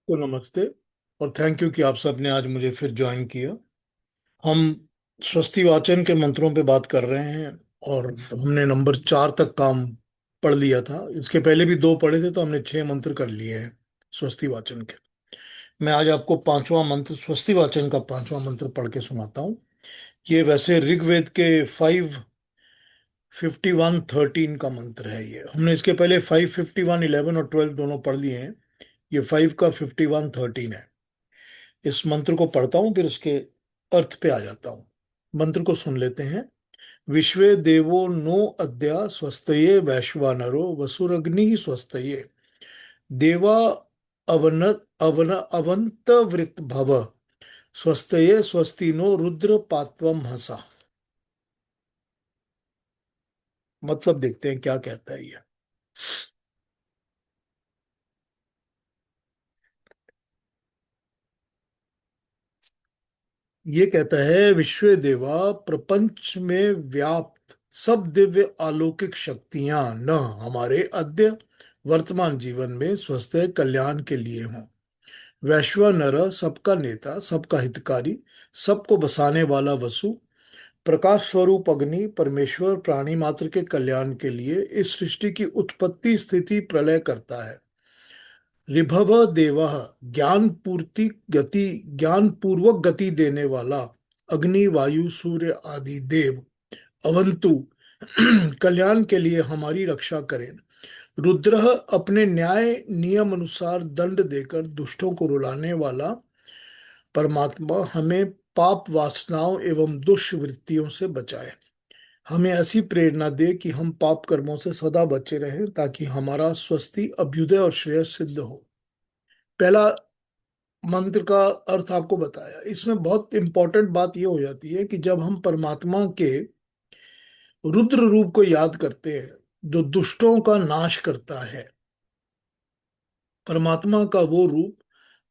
तो नमस्ते और थैंक यू कि आप सबने आज मुझे फिर ज्वाइन किया। हम स्वस्ति वाचन के मंत्रों पे बात कर रहे हैं और हमने नंबर 4 तक काम पढ़ लिया था। इसके पहले भी दो पढ़े थे तो हमने 6 मंत्र कर लिए हैं स्वस्ति वाचन के। मैं आज आपको पांचवा मंत्र, स्वस्ति वाचन का पांचवा मंत्र पढ़ के सुनाता हूँ। ये वैसे ऋग्वेद के 5:51-13 का मंत्र है। ये हमने इसके पहले 5:51, 11 और 12 दोनों पढ़ लिए हैं। ये 5 का 51-13 है। इस मंत्र को पढ़ता हूं फिर उसके अर्थ पे आ जाता हूं। मंत्र को सुन लेते हैं। विश्वे देवो नो अद्या स्वस्तये वैश्वानरो वसुरग्नि स्वस्तये देवा अवन अवन अवंत वृत भव स्वस्तये स्वस्ति नो रुद्र पात्वम हसा। मतलब देखते हैं क्या कहता है ये। ये कहता है, विश्व देवा, प्रपंच में व्याप्त सब दिव्य अलौकिक शक्तियां न हमारे अद्य वर्तमान जीवन में स्वस्थ कल्याण के लिए हों। वैश्वानर, सबका नेता, सबका हितकारी, सबको बसाने वाला वसु, प्रकाश स्वरूप अग्नि, परमेश्वर प्राणी मात्र के कल्याण के लिए इस सृष्टि की उत्पत्ति स्थिति प्रलय करता है। ऋभव देवः, ज्ञान पूर्ति गति, ज्ञान पूर्वक गति देने वाला अग्नि, वायु, सूर्य आदि देव अवंतु कल्याण के लिए हमारी रक्षा करें। रुद्र, अपने न्याय नियम अनुसार दंड देकर दुष्टों को रुलाने वाला परमात्मा, हमें पाप वासनाओं एवं दुष्वृत्तियों से बचाए। हमें ऐसी प्रेरणा दे कि हम पाप कर्मों से सदा बचे रहें, ताकि हमारा स्वस्ति, अभ्युदय और श्रेय सिद्ध हो। पहला मंत्र का अर्थ आपको बताया। इसमें बहुत इंपॉर्टेंट बात यह हो जाती है कि जब हम परमात्मा के रुद्र रूप को याद करते हैं, जो दुष्टों का नाश करता है, परमात्मा का वो रूप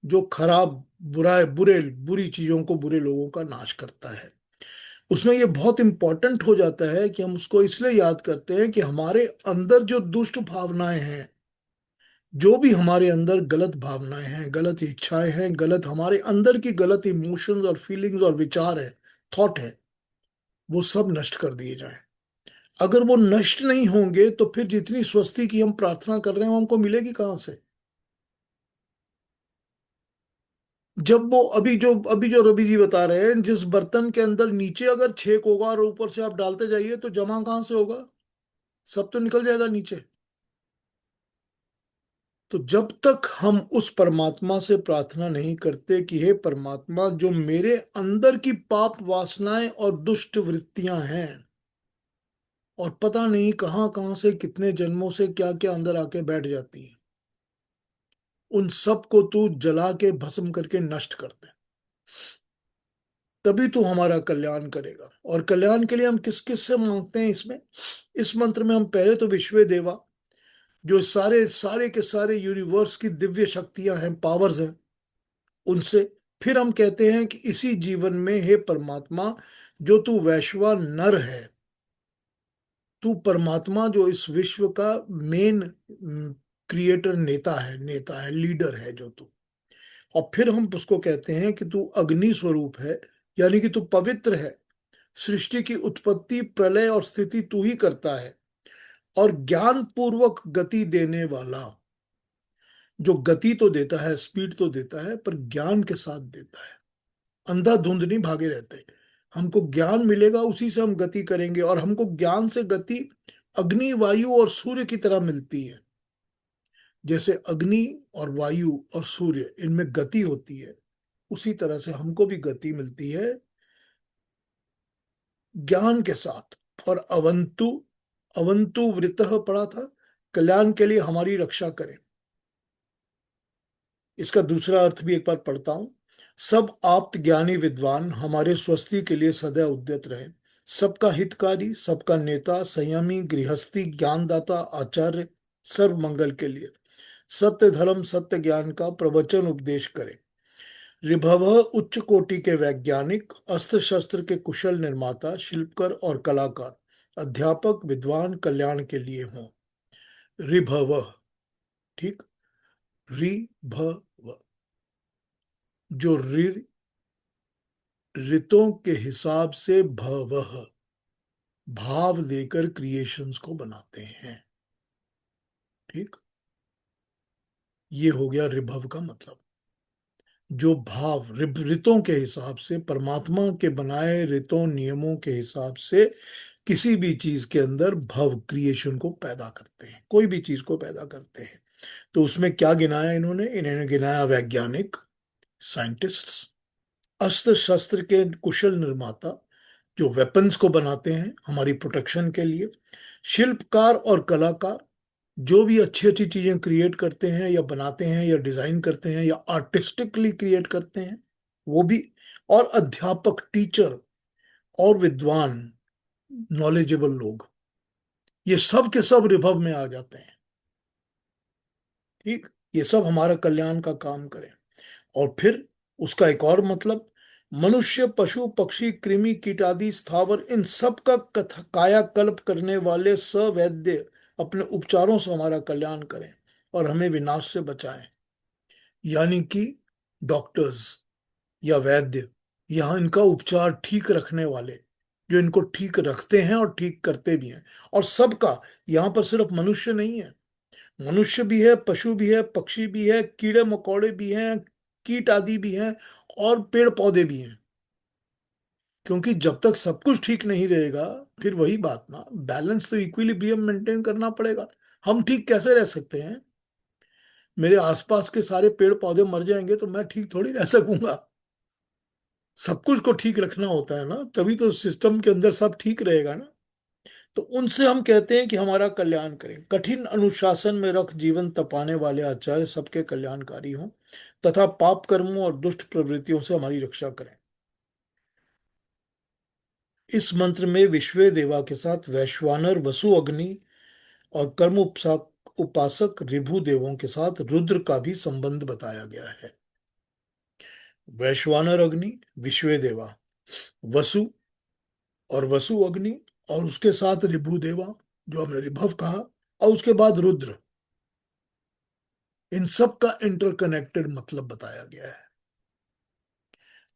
जो खराब, बुरी चीजों को, बुरे लोगों का नाश करता है, उसमें यह बहुत इंपॉर्टेंट हो जाता है कि हम उसको इसलिए याद करते हैं कि हमारे अंदर जो दुष्ट भावनाएं हैं, जो भी हमारे अंदर गलत भावनाएं हैं, गलत इच्छाएं हैं, गलत हमारे अंदर की गलत इमोशंस और फीलिंग्स और विचार है, थॉट है, वो सब नष्ट कर दिए जाएं। अगर वो नष्ट नहीं होंगे तो फिर जितनी स्वस्ति की हम प्रार्थना कर रहे हैं वो हमको मिलेगी कहां से? जब वो अभी जो रवि जी बता रहे हैं, जिस बर्तन के अंदर नीचे अगर छेक होगा और ऊपर से आप डालते जाइए तो जमा कहां से होगा? सब तो निकल जाएगा नीचे। तो जब तक हम उस परमात्मा से प्रार्थना नहीं करते कि हे परमात्मा, जो मेरे अंदर की पाप वासनाएं और दुष्ट वृत्तियां हैं, और पता नहीं कहां कहां से, कितने जन्मों से क्या क्या अंदर आके बैठ जाती हैं, उन सब को तू जला के भस्म करके नष्ट कर दे। तभी तू हमारा कल्याण करेगा। और कल्याण के लिए हम किस किस से मांगते हैं इसमें? इस मंत्र में हम पहले तो विश्व देवा, जो सारे सारे के सारे यूनिवर्स की दिव्य शक्तियां हैं, पावर्स हैं, उनसे। फिर हम कहते हैं कि इसी जीवन में हे परमात्मा, जो तू वैश्वा नर है, तू परमात्मा जो इस विश्व का मेन क्रिएटर, नेता है, लीडर है जो तू। और फिर हम उसको कहते हैं कि तू अग्नि स्वरूप है, यानी कि तू पवित्र है। सृष्टि की उत्पत्ति, प्रलय और स्थिति तू ही करता है। और ज्ञान पूर्वक गति देने वाला, जो गति तो देता है, स्पीड तो देता है, पर ज्ञान के साथ देता है। अंधाधुंध नहीं भागे रहते। हमको ज्ञान मिलेगा, उसी से हम गति करेंगे। और हमको ज्ञान से गति अग्नि, वायु और सूर्य की तरह मिलती है। जैसे अग्नि और वायु और सूर्य, इनमें गति होती है, उसी तरह से हमको भी गति मिलती है ज्ञान के साथ। और अवंतु, अवंतु वृतः पढ़ा था, कल्याण के लिए हमारी रक्षा करें। इसका दूसरा अर्थ भी एक बार पढ़ता हूं। सब आप्त ज्ञानी विद्वान हमारे स्वस्ति के लिए सदैव उद्यत रहे। सबका हितकारी, सबका नेता, संयमी, गृहस्थी, ज्ञानदाता, आचार्य, सर्व मंगल के लिए सत्य धर्म, सत्य ज्ञान का प्रवचन उपदेश करे। ऋभव, उच्च कोटि के वैज्ञानिक, अस्त्र शस्त्र के कुशल निर्माता, शिल्पकर और कलाकार, अध्यापक, विद्वान कल्याण के लिए हों। ऋभव, ठीक, ऋभव। जो ऋतों के हिसाब से भवः भाव देकर क्रिएशंस को बनाते हैं। ठीक। ये हो गया ऋभव का मतलब। जो भाव ऋतों के हिसाब से, परमात्मा के बनाए ऋतों नियमों के हिसाब से किसी भी चीज के अंदर भव क्रिएशन को पैदा करते हैं, कोई भी चीज को पैदा करते हैं। तो उसमें क्या गिनाया इन्होंने? इन्होंने गिनाया वैज्ञानिक, साइंटिस्ट्स, अस्त्र शस्त्र के कुशल निर्माता जो वेपन्स को बनाते हैं हमारी प्रोटेक्शन के लिए, शिल्पकार और कलाकार जो भी अच्छी अच्छी चीजें क्रिएट करते हैं या बनाते हैं या डिजाइन करते हैं या आर्टिस्टिकली क्रिएट करते हैं, वो भी, और अध्यापक, टीचर, और विद्वान, नॉलेजेबल लोग, ये सब के सब रिभव में आ जाते हैं। ठीक। ये सब हमारा कल्याण का काम करें। और फिर उसका एक और मतलब, मनुष्य, पशु, पक्षी, कृमि, कीट आदि स्थावर, इन सब का कायाकल्प करने वाले सवैद्य अपने उपचारों से हमारा कल्याण करें और हमें विनाश से बचाएं। यानी कि डॉक्टर्स या वैद्य, यहाँ इनका उपचार ठीक रखने वाले, जो इनको ठीक रखते हैं और ठीक करते भी हैं। और सबका, यहाँ पर सिर्फ मनुष्य नहीं है, मनुष्य भी है, पशु भी है, पक्षी भी है, कीड़े मकोड़े भी हैं, कीट आदि भी हैं, और पेड़ पौधे भी हैं। क्योंकि जब तक सब कुछ ठीक नहीं रहेगा, फिर वही बात ना, बैलेंस तो इक्विलिब्रियम मेंटेन करना पड़ेगा। हम ठीक कैसे रह सकते हैं? मेरे आसपास के सारे पेड़ पौधे मर जाएंगे तो मैं ठीक थोड़ी रह सकूंगा। सब कुछ को ठीक रखना होता है ना, तभी तो सिस्टम के अंदर सब ठीक रहेगा ना। तो उनसे हम कहते हैं कि हमारा कल्याण करें। कठिन अनुशासन में रख जीवन तपाने वाले आचार्य सबके कल्याणकारी हों तथा पाप कर्मों और दुष्ट प्रवृत्तियों से हमारी रक्षा करें। इस मंत्र में विश्वे देवा के साथ वैश्वानर, वसु, अग्नि और कर्म उपासक ऋभु देवों के साथ रुद्र का भी संबंध बताया गया है। वैश्वानर अग्नि, विश्वे देवा, वसु और वसु अग्नि, और उसके साथ ऋभु देवा जो हमने ऋभव कहा, और उसके बाद रुद्र। इन सब का इंटरकनेक्टेड मतलब बताया गया है।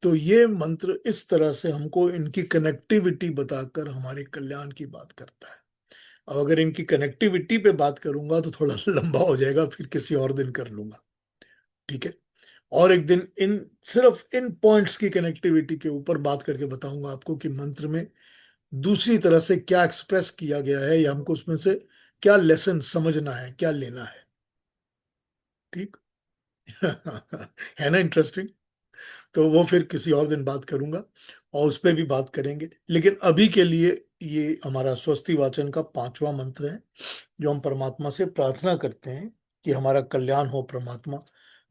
तो ये मंत्र इस तरह से हमको इनकी कनेक्टिविटी बताकर हमारे कल्याण की बात करता है। अब अगर इनकी कनेक्टिविटी पे बात करूंगा तो थोड़ा लंबा हो जाएगा, फिर किसी और दिन कर लूंगा। ठीक है। और एक दिन इन, सिर्फ इन पॉइंट्स की कनेक्टिविटी के ऊपर बात करके बताऊंगा आपको कि मंत्र में दूसरी तरह से क्या एक्सप्रेस किया गया है, या हमको उसमें से क्या लेसन समझना है, क्या लेना है। ठीक। है ना इंटरेस्टिंग? तो वो फिर किसी और दिन बात करूंगा और उस पर भी बात करेंगे। लेकिन अभी के लिए ये हमारा स्वस्ति वाचन का पांचवा मंत्र है, जो हम परमात्मा से प्रार्थना करते हैं कि हमारा कल्याण हो परमात्मा,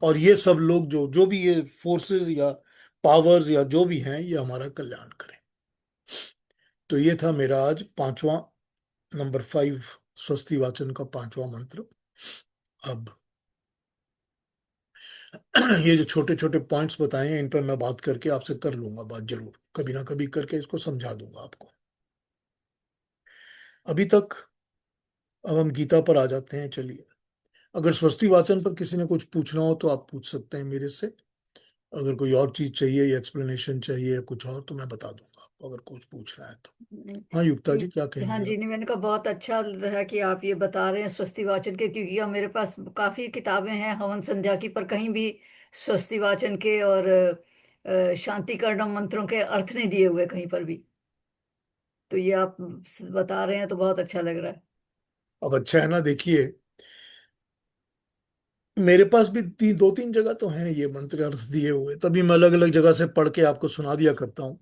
और ये सब लोग जो जो भी ये फोर्सेस या पावर्स या जो भी हैं, ये हमारा कल्याण करें। तो ये था मेरा आज पांचवा, नंबर 5, स्वस्ति वाचन का पांचवा मंत्र। अब ये जो छोटे छोटे पॉइंट्स बताए हैं, इन पर मैं बात करके आपसे कर लूंगा बात, जरूर कभी ना कभी करके इसको समझा दूंगा आपको। अभी तक, अब हम गीता पर आ जाते हैं। चलिए, अगर स्वस्ति वाचन पर किसी ने कुछ पूछना हो तो आप पूछ सकते हैं मेरे से। अगर कोई और चीज चाहिए या एक्सप्लेनेशन चाहिए या कुछ और, तो मैं बता दूंगा आपको, अगर कुछ पूछना है तो। नहीं, हाँ युक्ता जी, क्या हाँ कहेंगे जी, आप? नहीं, मैंने कहा बहुत अच्छा है कि आप ये बता रहे हैं स्वस्ति वाचन के, क्योंकि अब मेरे पास काफी किताबें हैं हवन संध्या की, पर कहीं भी स्वस्ति वाचन के और शांति करणम मंत्रों के अर्थ नहीं दिए हुए कहीं पर भी। तो ये आप बता रहे हैं तो बहुत अच्छा लग रहा है। अब अच्छा है ना, देखिए, मेरे पास भी दो तीन जगह तो हैं ये मंत्र अर्थ दिए हुए, तभी मैं अलग अलग जगह से पढ़ के आपको सुना दिया करता हूँ।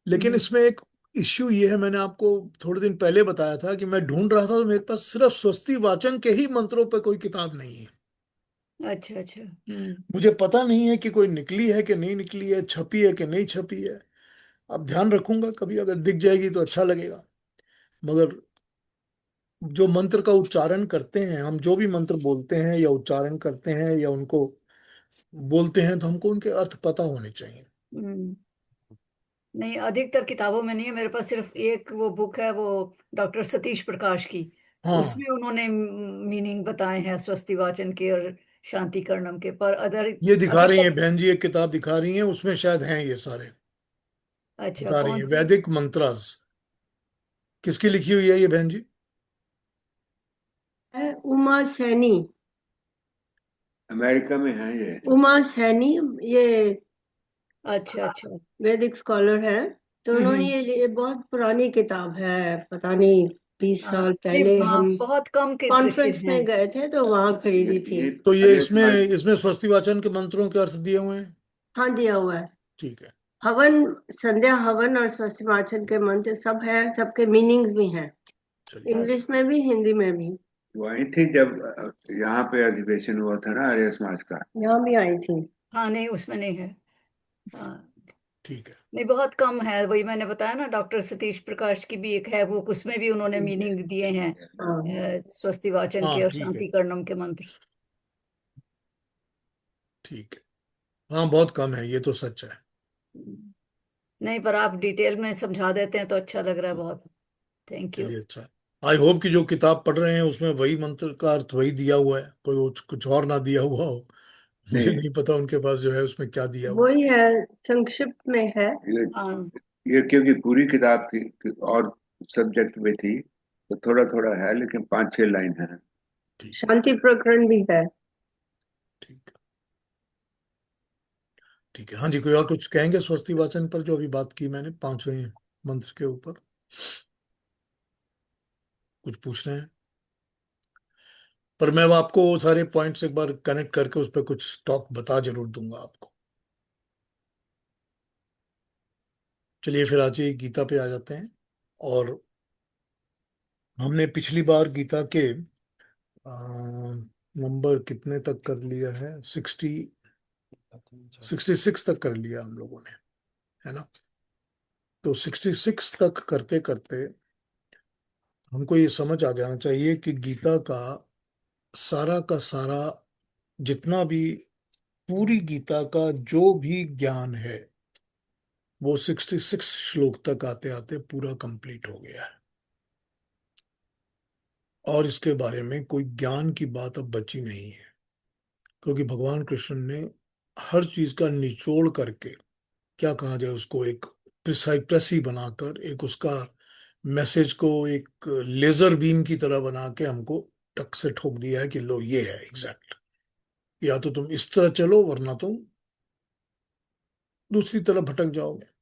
लेकिन हम्म। इसमें एक इश्यू ये है, मैंने आपको थोड़े दिन पहले बताया था कि मैं ढूंढ रहा था तो मेरे पास सिर्फ स्वस्ति वाचन के ही मंत्रों पर कोई किताब नहीं है। अच्छा अच्छा। हम्म। मुझे पता नहीं है कि कोई निकली है कि नहीं निकली है, छपी है कि नहीं छपी है। अब ध्यान रखूंगा, कभी अगर दिख जाएगी तो अच्छा लगेगा। मगर जो मंत्र का उच्चारण करते हैं हम, जो भी मंत्र बोलते हैं या उच्चारण करते हैं या उनको बोलते हैं, तो हमको उनके अर्थ पता होने चाहिए। हम्म। नहीं, अधिकतर किताबों में नहीं है, मेरे पास सिर्फ एक वो बुक है, वो डॉक्टर सतीश प्रकाश की। हाँ। उसमें उन्होंने मीनिंग बताए हैं स्वस्ति वाचन के, और शांतिकर्णम के, पर अदर ये दिखा अभी रही हैं तक। बहन जी, एक किताब दिखा रही हैं, उसमें शायद हैं ये सारे। अच्छा, बता रही कौन हैं सी? वैदिक मंत्रास। किसकी लिखी हुई है ये बहन जी? है उमा सैनी। अमेरिका में है ये। उमा सैनी, ये अच्छा अच्छा। वैदिक स्कॉलर है। तो उन्होंने हम्म। ये बहुत पुरानी किताब है, पता नहीं 20 हाँ, साल नहीं, पहले हाँ, हम बहुत कम के कॉन्फ्रेंस हैं। में गए थे तो वहां खरीदी थी। तो ये आर्य इसमें समाज। इसमें स्वस्ति वाचन के मंत्रों के अर्थ दिए हुए हैं। हाँ, दिया हुआ है। ठीक है। हवन, संध्या हवन और स्वस्तिवाचन के मंत्र सब है, सबके मीनिंग्स भी हैं, चलिए। इंग्लिश में भी हिंदी में भी। वो आई थी जब यहाँ पे अधिवेशन हुआ था ना आर्य समाज का। यहाँ भी आई थी। हाँ, नहीं, उसमें नहीं है। हाँ, ठीक है। नहीं, बहुत कम है। वही मैंने बताया ना, डॉक्टर सतीश प्रकाश की भी एक है, वो उसमें भी उन्होंने मीनिंग दिए हैं, हाँ, स्वस्ति वाचन के हाँ और ठीक है। शांति कर्णम के मंत्र। ठीक है। हाँ बहुत कम है, ये तो सच है। नहीं, पर आप डिटेल में समझा देते हैं तो अच्छा लग रहा है बहुत। Thank you. चलिए अच्छा है। आई होप कि जो किताब पढ़ रहे हैं उसमें वही मंत्र का अर्थ वही दिया हुआ है, कोई कुछ और ना दिया हुआ हो। मुझे नहीं, नहीं पता उनके पास जो है उसमें क्या दिया हुआ है। वही है, संक्षिप्त में है। ये हाँ, ये क्योंकि पूरी किताब थी और सब्जेक्ट में थी, तो थोड़ा थोड़ा है, लेकिन 5-6 लाइन है। ठीक है। शांति प्रकरण भी है। ठीक है। ठीक है। हाँ जी, कोई और कुछ कहेंगे स्वस्ति वाचन पर, जो अभी बात की मैंने पांचवें मंत्र के ऊपर? कुछ पूछ रहे हैं? पर मैं अब आपको वो सारे पॉइंट्स एक बार कनेक्ट करके उस पर कुछ टॉक बता जरूर दूंगा आपको। चलिए फिर आज ये गीता पे आ जाते हैं। और हमने पिछली बार गीता के नंबर कितने तक कर लिया है? 66 तक कर लिया हम लोगों ने, है ना? तो 66 तक करते करते हमको ये समझ आ जाना चाहिए कि गीता का सारा का सारा, जितना भी, पूरी गीता का जो भी ज्ञान है वो 66 श्लोक तक आते आते पूरा कंप्लीट हो गया है। और इसके बारे में कोई ज्ञान की बात अब बची नहीं है, क्योंकि भगवान कृष्ण ने हर चीज का निचोड़ करके, क्या कहा जाए उसको, एक प्रेसी बनाकर, एक उसका मैसेज को एक लेजर बीम की तरह बना के हमको टक से ठोक दिया है कि लो ये है एग्जैक्ट। या तो तुम इस तरह चलो वरना तुम दूसरी तरफ भटक जाओगे।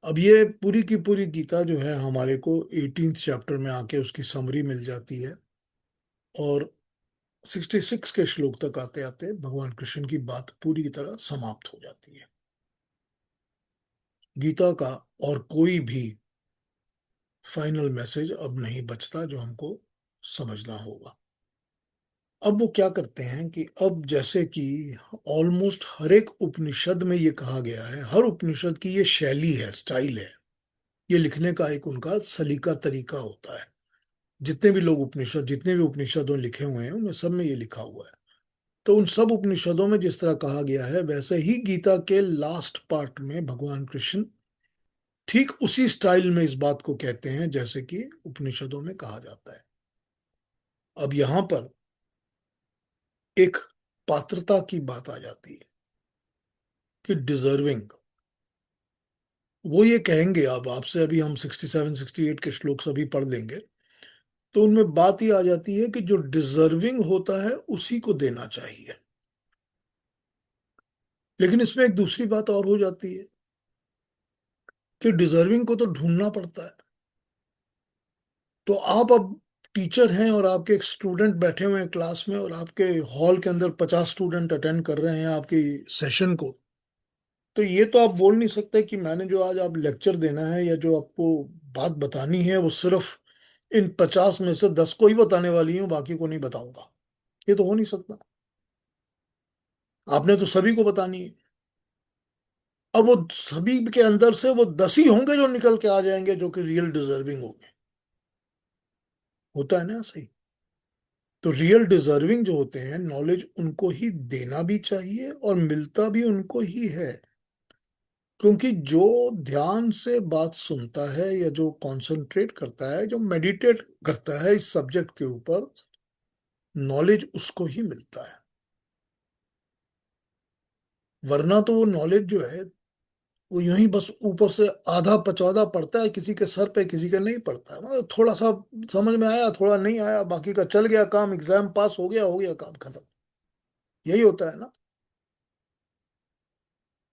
अब ये पूरी की पूरी गीता जो है हमारे को 18th चैप्टर में आके उसकी समरी मिल जाती है। और 66 के श्लोक तक आते आते भगवान कृष्ण की बात पूरी तरह समाप्त हो जाती है। गीता का और कोई भी फाइनल मैसेज अब नहीं बचता जो हमको समझना होगा। अब वो क्या करते हैं कि अब जैसे कि ऑलमोस्ट हर एक उपनिषद में ये कहा गया है, हर उपनिषद की ये शैली है, स्टाइल है, ये लिखने का एक उनका सलीका तरीका होता है। जितने भी उपनिषदों लिखे हुए हैं उनमें सब में ये लिखा हुआ है। तो उन सब उपनिषदों में जिस तरह कहा गया है वैसे ही गीता के लास्ट पार्ट में भगवान कृष्ण ठीक उसी स्टाइल में इस बात को कहते हैं जैसे कि उपनिषदों में कहा जाता है। अब यहां पर एक पात्रता की बात आ जाती है कि डिजर्विंग, वो ये कहेंगे, अब आपसे अभी हम 67 68 के श्लोक सभी पढ़ लेंगे, तो उनमें बात ही आ जाती है कि जो डिजर्विंग होता है उसी को देना चाहिए। लेकिन इसमें एक दूसरी बात और हो जाती है कि डिजर्विंग को तो ढूंढना पड़ता है। तो आप अब टीचर हैं और आपके एक स्टूडेंट बैठे हुए हैं क्लास में, और आपके हॉल के अंदर 50 स्टूडेंट अटेंड कर रहे हैं आपकी सेशन को। तो ये तो आप बोल नहीं सकते कि मैंने जो आज आप लेक्चर देना है या जो आपको बात बतानी है वो सिर्फ इन 50 में से 10 को ही बताने वाली हूँ, बाकी को नहीं बताऊंगा। ये तो हो नहीं सकता। आपने तो सभी को बतानी है। अब वो सभी के अंदर से वो 10 ही होंगे जो निकल के आ जाएंगे जो कि रियल डिजर्विंग होंगे। होता है ना सही? तो रियल डिजर्विंग जो होते हैं नॉलेज, उनको ही देना भी चाहिए और मिलता भी उनको ही है। क्योंकि जो ध्यान से बात सुनता है या जो कंसंट्रेट करता है, जो मेडिटेट करता है इस सब्जेक्ट के ऊपर, नॉलेज उसको ही मिलता है। वरना तो वो नॉलेज जो है वो यूं ही बस ऊपर से आधा पचौधा पड़ता है, किसी के सर पे किसी के नहीं पड़ता है, मतलब थोड़ा सा समझ में आया, थोड़ा नहीं आया, बाकी का चल गया काम, एग्जाम पास हो गया काम खत्म। यही होता है ना,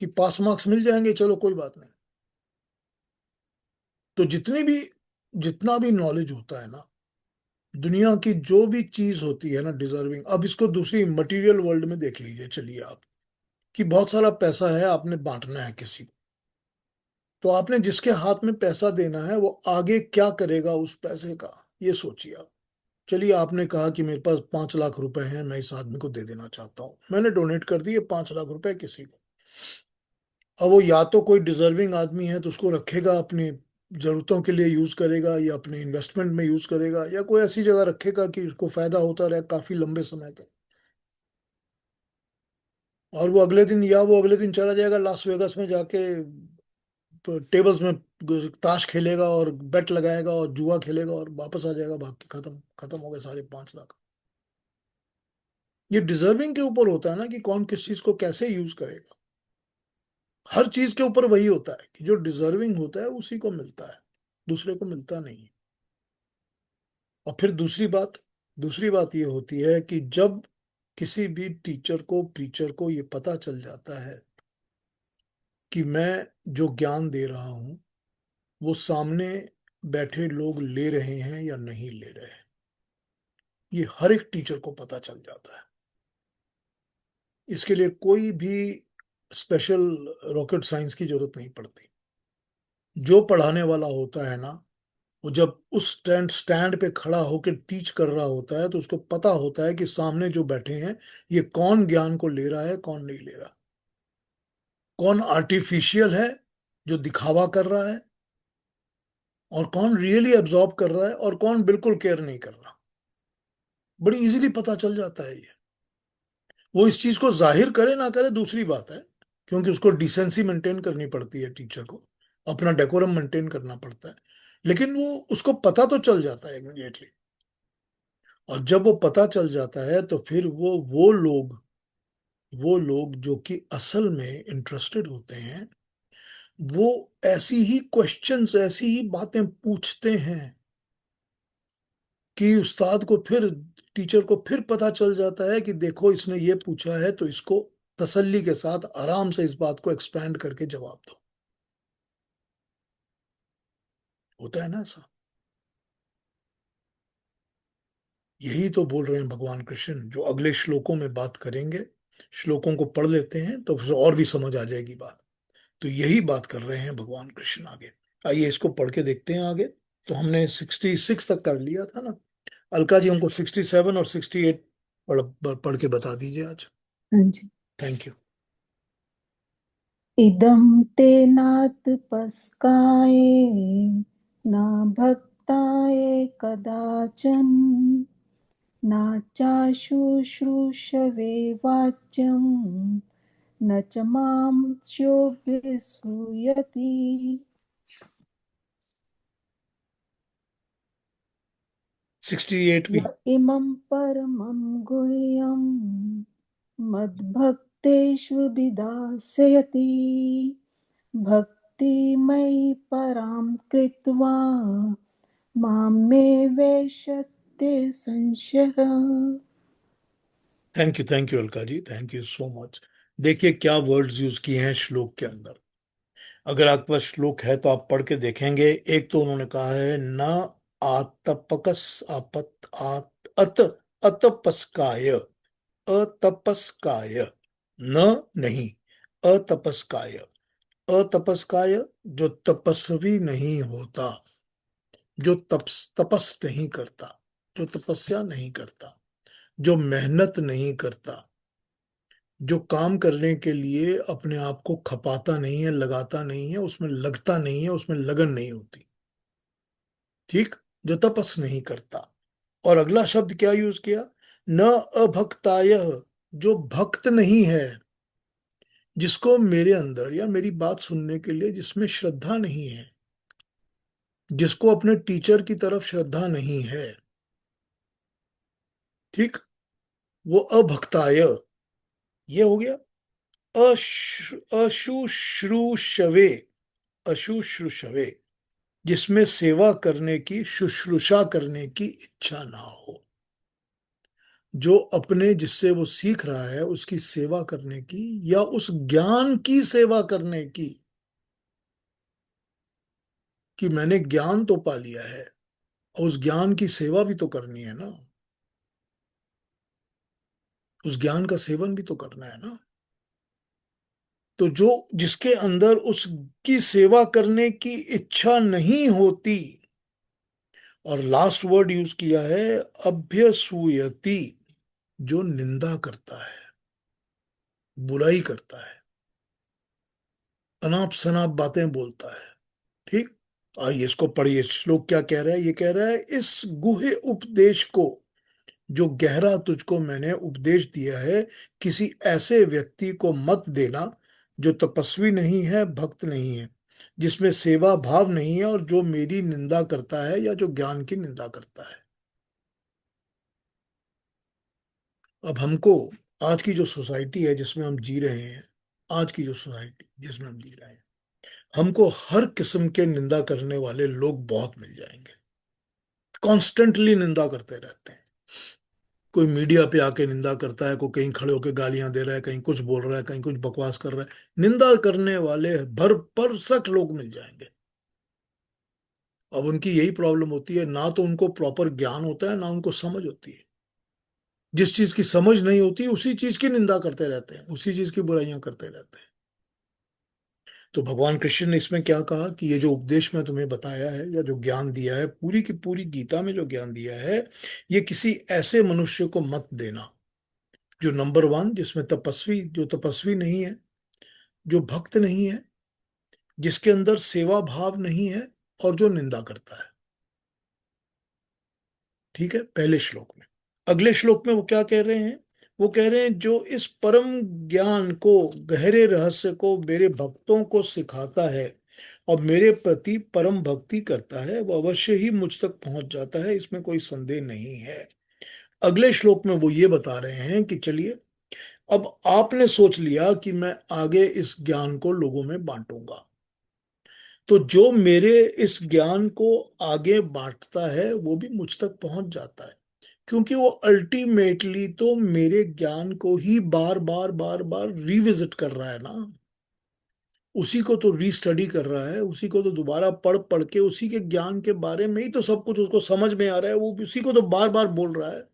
कि पास मार्क्स मिल जाएंगे, चलो कोई बात नहीं। तो जितना भी नॉलेज होता है ना, दुनिया की जो भी चीज होती है ना डिजर्विंग, अब इसको दूसरी मटेरियल वर्ल्ड में देख लीजिए, चलिए आप, कि बहुत सारा पैसा है, आपने बांटना है किसी को, तो आपने जिसके हाथ में पैसा देना है वो आगे क्या करेगा उस पैसे का, ये सोचिए आप। चलिए आपने कहा कि मेरे पास 5 लाख रुपए हैं, मैं इस आदमी को दे देना चाहता हूँ, मैंने डोनेट कर दिए 5 लाख रुपए किसी को। अब वो या तो कोई डिजर्विंग आदमी है तो उसको रखेगा, अपनी जरूरतों के लिए यूज करेगा, या अपने इन्वेस्टमेंट में यूज करेगा, या कोई ऐसी जगह रखेगा कि उसको फायदा होता रहे काफी लंबे समय तक। और वो अगले दिन चला जाएगा लास वेगास में जाके टेबल्स में ताश खेलेगा और बेट लगाएगा और जुआ खेलेगा और वापस आ जाएगा भाग के, खत्म खत्म हो गए सारे 5 लाख। ये डिजर्विंग के ऊपर होता है ना, कि कौन किस चीज को कैसे यूज करेगा। हर चीज के ऊपर वही होता है कि जो डिजर्विंग होता है उसी को मिलता है, दूसरे को मिलता नहीं। और फिर दूसरी बात ये होती है कि जब किसी भी टीचर को प्रीचर को ये पता चल जाता है कि मैं जो ज्ञान दे रहा हूं वो सामने बैठे लोग ले रहे हैं या नहीं ले रहे हैं, ये हर एक टीचर को पता चल जाता है। इसके लिए कोई भी स्पेशल रॉकेट साइंस की जरूरत नहीं पड़ती। जो पढ़ाने वाला होता है ना, वो जब उस स्टैंड पे खड़ा होकर टीच कर रहा होता है तो उसको पता होता है कि सामने जो बैठे हैं ये कौन ज्ञान को ले रहा है, कौन नहीं ले रहा, कौन आर्टिफिशियल है जो दिखावा कर रहा है, और कौन रियली एब्जॉर्ब कर रहा है, और कौन बिल्कुल केयर नहीं कर रहा। बड़ी इजीली पता चल जाता है ये। वो इस चीज को जाहिर करे ना करे दूसरी बात है, क्योंकि उसको डिसेंसी मेंटेन करनी पड़ती है टीचर को, अपना डेकोरम मेंटेन करना पड़ता है, लेकिन वो उसको पता तो चल जाता है इमीडिएटली। और जब वो पता चल जाता है तो फिर वो लोग जो कि असल में इंटरेस्टेड होते हैं, वो ऐसी ही क्वेश्चंस, ऐसी ही बातें पूछते हैं कि उस्ताद को फिर, टीचर को फिर पता चल जाता है कि देखो इसने ये पूछा है तो इसको तसल्ली के साथ आराम से इस बात को एक्सपैंड करके जवाब दो। होता है ना ऐसा। यही तो बोल रहे हैं भगवान कृष्ण, जो अगले श्लोकों में बात करेंगे। श्लोकों को पढ़ लेते हैं तो फिर और भी समझ आ जाएगी बात। तो यही बात कर रहे हैं भगवान कृष्ण आगे। आइए इसको पढ़ के देखते हैं आगे। तो हमने 66 तक कर लिया था ना। अलका जी हमको 67 और 68 पढ़ के बता दीजिए आज। हाँ जी। Thank you. इदं ते नातपस्काय न भक्ताय कदाचन न चाशुश्रूषवे वाच्यं न च मां श्रोभ्यसूयति। 68 भी। य इमं परमं गुह्यं मद्भक्तेषु विदास्यति भक्तिमयि परां कृत्वा मां मे वैशत्य संशयः। Thank you Alka ji, thank you so much. देखिए क्या वर्ड्स यूज किए हैं श्लोक के अंदर। अगर आपके पास श्लोक है तो आप पढ़ के देखेंगे। एक तो उन्होंने कहा है न आतपकस आपत आत अत अतपस्काय, अतपस्काय, न नहीं, अतपस्काय। अतपस्काय जो तपस्वी नहीं होता, जो तपस नहीं करता, जो तपस्या नहीं करता, जो मेहनत नहीं करता, जो काम करने के लिए अपने आप को खपाता नहीं है, लगाता नहीं है, उसमें लगता नहीं है, उसमें लगन नहीं होती। ठीक, जो तपस नहीं करता। और अगला शब्द क्या यूज किया, न अभक्ताय, जो भक्त नहीं है, जिसको मेरे अंदर या मेरी बात सुनने के लिए जिसमें श्रद्धा नहीं है, जिसको अपने टीचर की तरफ श्रद्धा नहीं है। ठीक, वो अभक्ताय, ये हो गया। अशुश्रूषवे, अशुश्रूषवे, जिसमें सेवा करने की, शुश्रूषा करने की इच्छा ना हो। जो अपने जिससे वो सीख रहा है उसकी सेवा करने की, या उस ज्ञान की सेवा करने की, कि मैंने ज्ञान तो पा लिया है, उस ज्ञान की सेवा भी तो करनी है ना, उस ज्ञान का सेवन भी तो करना है ना। तो जो जिसके अंदर उसकी सेवा करने की इच्छा नहीं होती, और लास्ट वर्ड यूज किया है अभ्यसूयति, जो निंदा करता है, बुराई करता है, अनाप शनाप बातें बोलता है। ठीक। आइए इसको पढ़िए, श्लोक क्या कह रहा है। ये कह रहा है, इस गुह्य उपदेश को, जो गहरा तुझको मैंने उपदेश दिया है, किसी ऐसे व्यक्ति को मत देना जो तपस्वी नहीं है, भक्त नहीं है, जिसमें सेवा भाव नहीं है, और जो मेरी निंदा करता है या जो ज्ञान की निंदा करता है। अब हमको, आज की जो सोसाइटी है जिसमें हम जी रहे हैं, आज की जो सोसाइटी जिसमें हम जी रहे हैं, हमको हर किस्म के निंदा करने वाले लोग बहुत मिल जाएंगे। कॉन्स्टेंटली निंदा करते रहते हैं। कोई मीडिया पे आके निंदा करता है, कोई कहीं खड़े होके गालियां दे रहा है, कहीं कुछ बोल रहा है, कहीं कुछ बकवास कर रहा है। निंदा करने वाले भर भरसक लोग मिल जाएंगे। अब उनकी यही प्रॉब्लम होती है, ना तो उनको प्रॉपर ज्ञान होता है, ना उनको समझ होती है। जिस चीज की समझ नहीं होती उसी चीज की निंदा करते रहते हैं, उसी चीज की बुराइयां करते रहते हैं। तो भगवान कृष्ण ने इसमें क्या कहा कि ये जो उपदेश मैं तुम्हें बताया है, या जो ज्ञान दिया है, पूरी की पूरी गीता में जो ज्ञान दिया है, ये किसी ऐसे मनुष्य को मत देना जो नंबर वन, जिसमें तपस्वी, जो तपस्वी नहीं है, जो भक्त नहीं है, जिसके अंदर सेवा भाव नहीं है, और जो निंदा करता है। ठीक है, पहले श्लोक में। अगले श्लोक में वो क्या कह रहे हैं। वो कह रहे हैं, जो इस परम ज्ञान को, गहरे रहस्य को मेरे भक्तों को सिखाता है और मेरे प्रति परम भक्ति करता है, वो अवश्य ही मुझ तक पहुंच जाता है, इसमें कोई संदेह नहीं है। अगले श्लोक में वो ये बता रहे हैं कि चलिए, अब आपने सोच लिया कि मैं आगे इस ज्ञान को लोगों में बांटूंगा, तो जो मेरे इस ज्ञान को आगे बांटता है वो भी मुझ तक पहुंच जाता है, क्योंकि वो अल्टीमेटली तो मेरे ज्ञान को ही बार बार बार बार रिविजिट कर रहा है ना। उसी को तो रीस्टडी कर रहा है, उसी को तो दोबारा पढ़ पढ़ के उसी के ज्ञान के बारे में ही तो सब कुछ उसको समझ में आ रहा है, वो उसी को तो बार बार बोल रहा है।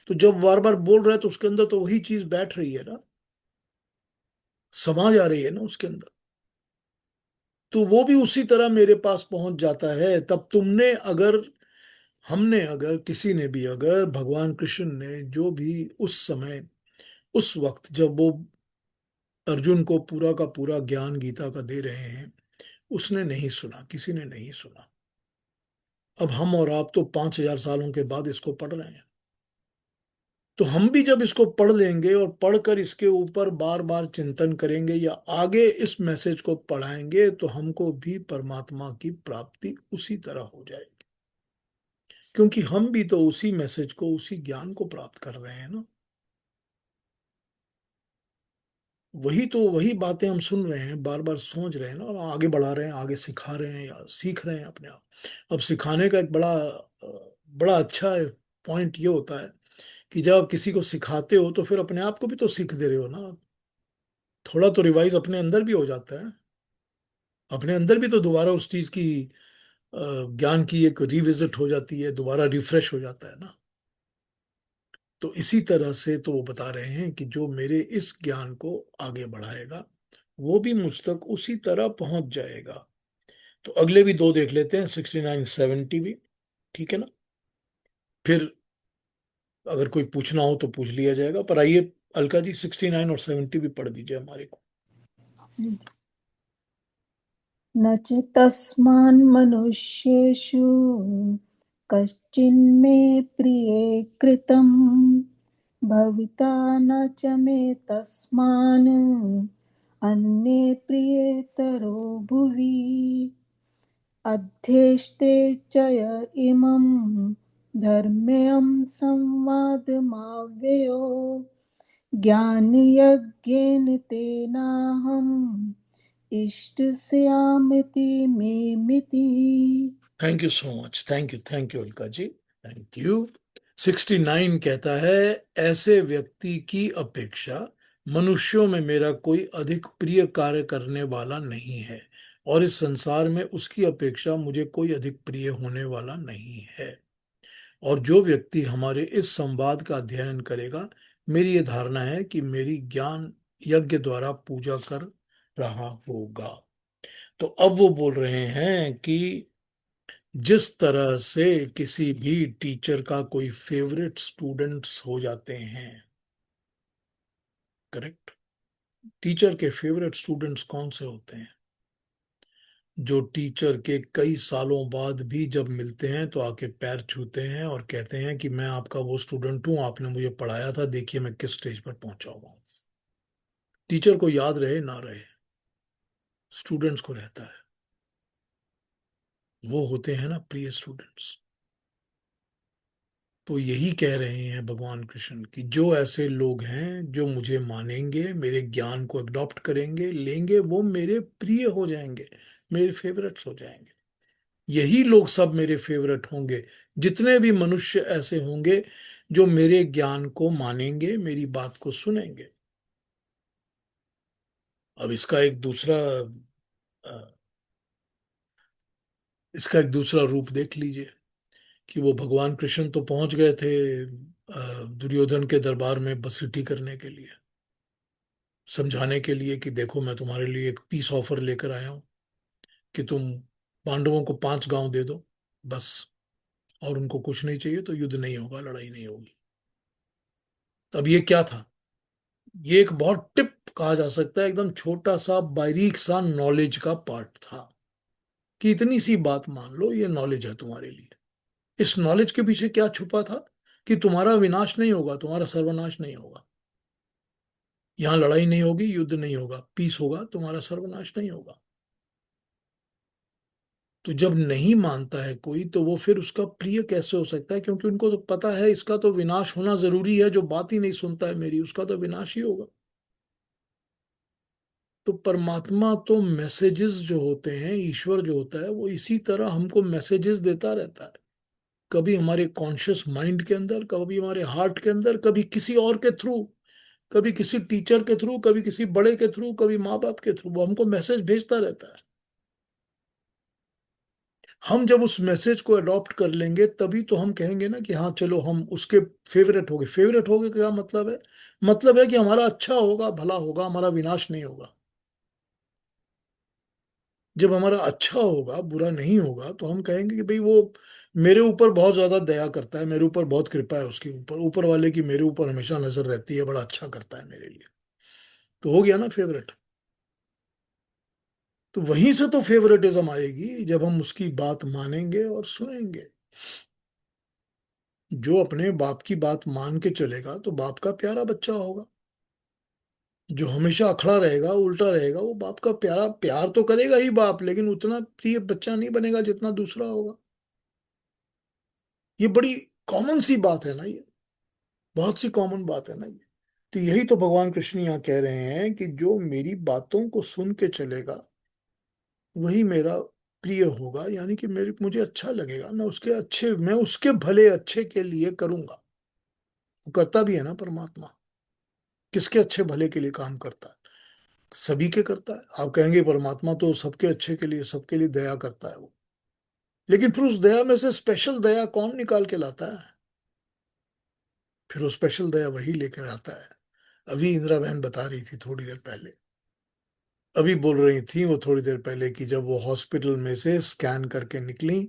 तो जब बार बार बोल रहा है तो उसके अंदर तो वही चीज बैठ रही है ना, समाज आ रही है ना उसके अंदर। तो वो भी उसी तरह मेरे पास पहुंच जाता है। तब तुमने अगर, हमने अगर, किसी ने भी अगर, भगवान कृष्ण ने जो भी उस समय, उस वक्त जब वो अर्जुन को पूरा का पूरा ज्ञान गीता का दे रहे हैं, उसने नहीं सुना, किसी ने नहीं सुना। अब हम और आप तो 5,000 सालों के बाद इसको पढ़ रहे हैं। तो हम भी जब इसको पढ़ लेंगे और पढ़कर इसके ऊपर बार बार चिंतन करेंगे, या आगे इस मैसेज को पढ़ाएंगे, तो हमको भी परमात्मा की प्राप्ति उसी तरह हो जाएगी, क्योंकि हम भी तो उसी मैसेज को, उसी ज्ञान को प्राप्त कर रहे हैं ना। वही तो, वही बातें हम सुन रहे हैं, बार बार समझ रहे हैं ना, और आगे बढ़ा रहे हैं, आगे सिखा रहे हैं या सीख रहे हैं अपने आप। अब सिखाने का एक बड़ा अच्छा पॉइंट ये होता है कि जब आप किसी को सिखाते हो तो फिर अपने आप को भी तो सीख दे रहे हो ना। थोड़ा तो रिवाइज अपने अंदर भी हो जाता है, अपने अंदर भी तो दोबारा उस चीज की, ज्ञान की एक रिविजिट हो जाती है, दोबारा रिफ्रेश हो जाता है ना। तो इसी तरह से तो वो बता रहे हैं कि जो मेरे इस ज्ञान को आगे बढ़ाएगा वो भी मुझ तक उसी तरह पहुंच जाएगा। तो अगले भी दो देख लेते हैं, 69 70 भी। ठीक है ना। फिर अगर कोई पूछना हो तो पूछ लिया जाएगा, पर आइए अलका जी 69 और 70 भी पढ़ दीजिए हमारे को। न च तस्मान् मनुष्येषु कश्चिन्मे प्रिये कृतं भविता न च मे तस्मान् अन्ये प्रियेतरो भुवि अध्येष्टे च य इमं धर्म्यं संवादमाव्ययो ज्ञान यज्ञेन तेनाहम् इष्टस्यामिति मे मिति। Thank you so much, thank you Alka ji, thank you. 69 कहता है, ऐसे व्यक्ति की अपेक्षा मनुष्यों में मेरा कोई अधिक प्रिय कार्य करने वाला नहीं है, और इस संसार में उसकी अपेक्षा मुझे कोई अधिक प्रिय होने वाला नहीं है। और जो व्यक्ति हमारे इस संवाद का अध्ययन करेगा, मेरी ये धारणा है कि मेरी ज्ञान यज्ञ द्वारा पूजा कर रहा होगा। तो अब वो बोल रहे हैं कि जिस तरह से किसी भी टीचर का कोई फेवरेट स्टूडेंट्स हो जाते हैं, करेक्ट, टीचर के फेवरेट स्टूडेंट्स कौन से होते हैं? जो टीचर के कई सालों बाद भी जब मिलते हैं तो आके पैर छूते हैं और कहते हैं कि मैं आपका वो स्टूडेंट हूं, आपने मुझे पढ़ाया था, देखिए मैं किस स्टेज पर पहुंचा हुआ हूं। टीचर को याद रहे ना रहे, स्टूडेंट्स को रहता है। वो होते हैं ना प्रिय स्टूडेंट्स। तो यही कह रहे हैं भगवान कृष्ण कि जो ऐसे लोग हैं जो मुझे मानेंगे, मेरे ज्ञान को अडॉप्ट करेंगे, लेंगे, वो मेरे प्रिय हो जाएंगे, मेरे फेवरेट्स हो जाएंगे। यही लोग सब मेरे फेवरेट होंगे, जितने भी मनुष्य ऐसे होंगे जो मेरे ज्ञान को मानेंगे, मेरी बात को सुनेंगे। अब अ, इसका एक दूसरा रूप देख लीजिए कि वो भगवान कृष्ण तो पहुंच गए थे दुर्योधन के दरबार में बसीटी करने के लिए, समझाने के लिए कि देखो मैं तुम्हारे लिए एक पीस ऑफर लेकर आया हूं कि तुम पांडवों को 5 गांव दे दो बस, और उनको कुछ नहीं चाहिए तो युद्ध नहीं होगा, लड़ाई नहीं होगी। अब ये क्या था? ये एक बहुत टिप कहा जा सकता है, एकदम छोटा सा बारीक सा नॉलेज का पार्ट था कि इतनी सी बात मान लो, ये नॉलेज है तुम्हारे लिए। इस नॉलेज के पीछे क्या छुपा था? कि तुम्हारा विनाश नहीं होगा, तुम्हारा सर्वनाश नहीं होगा। यहां लड़ाई नहीं होगी, युद्ध नहीं होगा, पीस होगा, तुम्हारा सर्वनाश नहीं होगा। तो जब नहीं मानता है कोई, तो वो फिर उसका प्रिय कैसे हो सकता है? क्योंकि उनको तो पता है इसका तो विनाश होना जरूरी है। जो बात ही नहीं सुनता है मेरी, उसका तो विनाश ही होगा। तो परमात्मा तो मैसेजेस जो होते हैं, ईश्वर जो होता है, वो इसी तरह हमको मैसेजेस देता रहता है। कभी हमारे कॉन्शियस माइंड के अंदर, कभी हमारे हार्ट के अंदर, कभी किसी और के थ्रू, कभी किसी टीचर के थ्रू, कभी किसी बड़े के थ्रू, कभी माँ बाप के थ्रू, वो हमको मैसेज भेजता रहता है। हम जब उस मैसेज को अडॉप्ट कर लेंगे तभी तो हम कहेंगे ना कि हाँ चलो हम उसके फेवरेट हो गए। फेवरेट हो गए क्या मतलब है? मतलब है कि हमारा अच्छा होगा, भला होगा, हमारा विनाश नहीं होगा। जब हमारा अच्छा होगा, बुरा नहीं होगा, तो हम कहेंगे कि भाई वो मेरे ऊपर बहुत ज्यादा दया करता है, मेरे ऊपर बहुत कृपा है उसके ऊपर, ऊपर वाले की मेरे ऊपर हमेशा नजर रहती है, बड़ा अच्छा करता है मेरे लिए। तो हो गया ना फेवरेट। तो वहीं से तो फेवरेटिज्म आएगी, जब हम उसकी बात मानेंगे और सुनेंगे। जो अपने बाप की बात मान के चलेगा तो बाप का प्यारा बच्चा होगा। जो हमेशा अखड़ा रहेगा, उल्टा रहेगा, वो बाप का प्यारा, प्यार तो करेगा ही बाप, लेकिन उतना प्रिय बच्चा नहीं बनेगा जितना दूसरा होगा। ये बड़ी कॉमन सी बात है ना, ये बहुत सी कॉमन बात है ना ये। तो यही तो भगवान कृष्ण यहाँ कह रहे हैं कि जो मेरी बातों को सुन के चलेगा वही मेरा प्रिय होगा, यानी कि मेरे मुझे अच्छा लगेगा, मैं उसके भले अच्छे के लिए करूंगा। वो करता भी है ना परमात्मा, किसके अच्छे भले के लिए काम करता है? सभी के करता है। आप कहेंगे परमात्मा तो सबके अच्छे के लिए, सबके लिए दया करता है वो, लेकिन फिर उस दया में से स्पेशल दया कौन निकाल के लाता है? फिर वो स्पेशल दया वही लेकर आता है। अभी इंदिरा बहन बता रही थी थोड़ी देर पहले, अभी बोल रही थी वो थोड़ी देर पहले कि जब वो हॉस्पिटल में से स्कैन करके निकली,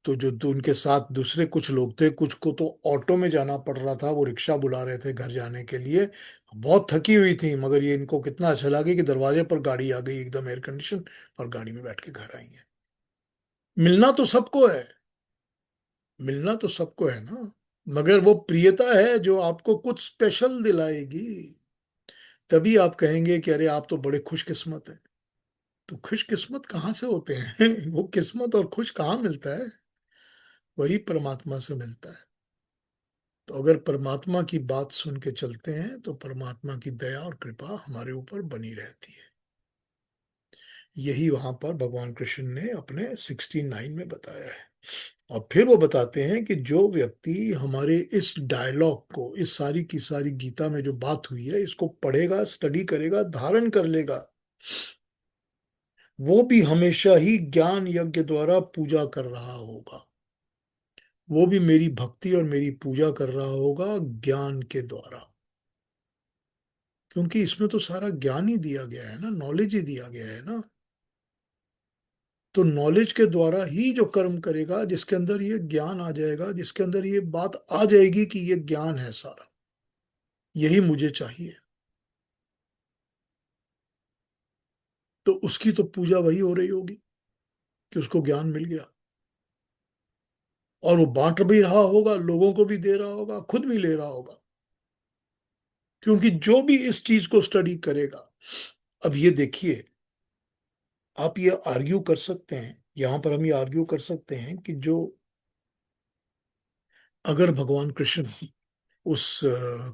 तो जो उनके साथ दूसरे कुछ लोग थे, कुछ को तो ऑटो में जाना पड़ रहा था, वो रिक्शा बुला रहे थे घर जाने के लिए। बहुत थकी हुई थी, मगर ये इनको कितना अच्छा लगे कि दरवाजे पर गाड़ी आ गई एकदम एयर कंडीशन, और गाड़ी में बैठ के घर आई है। मिलना तो सबको है, मिलना तो सबको है ना, मगर वो प्रियता है जो आपको कुछ स्पेशल दिलाएगी। तभी आप कहेंगे कि अरे आप तो बड़े खुशकिस्मत हैं। तो खुशकिस्मत कहाँ से होते हैं? वो किस्मत और खुश कहाँ मिलता है? वही परमात्मा से मिलता है। तो अगर परमात्मा की बात सुन के चलते हैं तो परमात्मा की दया और कृपा हमारे ऊपर बनी रहती है। यही वहां पर भगवान कृष्ण ने अपने 69 में बताया है। और फिर वो बताते हैं कि जो व्यक्ति हमारे इस डायलॉग को, इस सारी की सारी गीता में जो बात हुई है, इसको पढ़ेगा, स्टडी करेगा, धारण कर लेगा, वो भी हमेशा ही ज्ञान यज्ञ द्वारा पूजा कर रहा होगा। वो भी मेरी भक्ति और मेरी पूजा कर रहा होगा ज्ञान के द्वारा। क्योंकि इसमें तो सारा ज्ञान ही दिया गया है ना, नॉलेज ही दिया गया है ना। तो नॉलेज के द्वारा ही जो कर्म करेगा, जिसके अंदर ये ज्ञान आ जाएगा, जिसके अंदर ये बात आ जाएगी कि ये ज्ञान है सारा, यही मुझे चाहिए, तो उसकी तो पूजा वही हो रही होगी कि उसको ज्ञान मिल गया। और वो बांट भी रहा होगा, लोगों को भी दे रहा होगा, खुद भी ले रहा होगा। क्योंकि जो भी इस चीज को स्टडी करेगा, अब ये देखिए, आप ये आर्ग्यू कर सकते हैं, यहां पर हम ये आर्ग्यू कर सकते हैं कि जो, अगर भगवान कृष्ण उस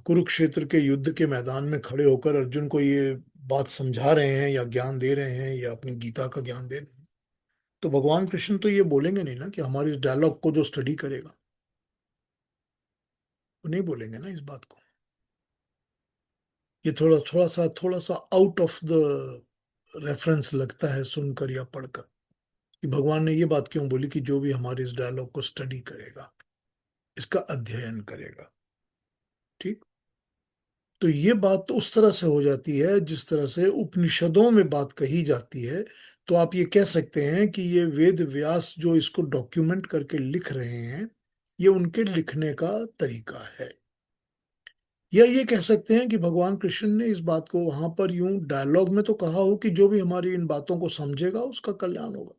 कुरुक्षेत्र के युद्ध के मैदान में खड़े होकर अर्जुन को ये बात समझा रहे हैं या ज्ञान दे रहे हैं या अपनी गीता का ज्ञान दे रहे हैं, तो भगवान कृष्ण तो ये बोलेंगे नहीं ना कि हमारे इस डायलॉग को जो स्टडी करेगा, वो नहीं बोलेंगे ना इस बात को। ये थोड़ा सा आउट ऑफ द रेफरेंस लगता है सुनकर या पढ़कर, कि भगवान ने ये बात क्यों बोली कि जो भी हमारे इस डायलॉग को स्टडी करेगा, इसका अध्ययन करेगा। ठीक। तो ये बात तो उस तरह से हो जाती है जिस तरह से उपनिषदों में बात कही जाती है। तो आप ये कह सकते हैं कि ये वेद व्यास जो इसको डॉक्यूमेंट करके लिख रहे हैं, ये उनके लिखने का तरीका है। या ये कह सकते हैं कि भगवान कृष्ण ने इस बात को वहां पर यूं डायलॉग में तो कहा हो कि जो भी हमारी इन बातों को समझेगा उसका कल्याण होगा।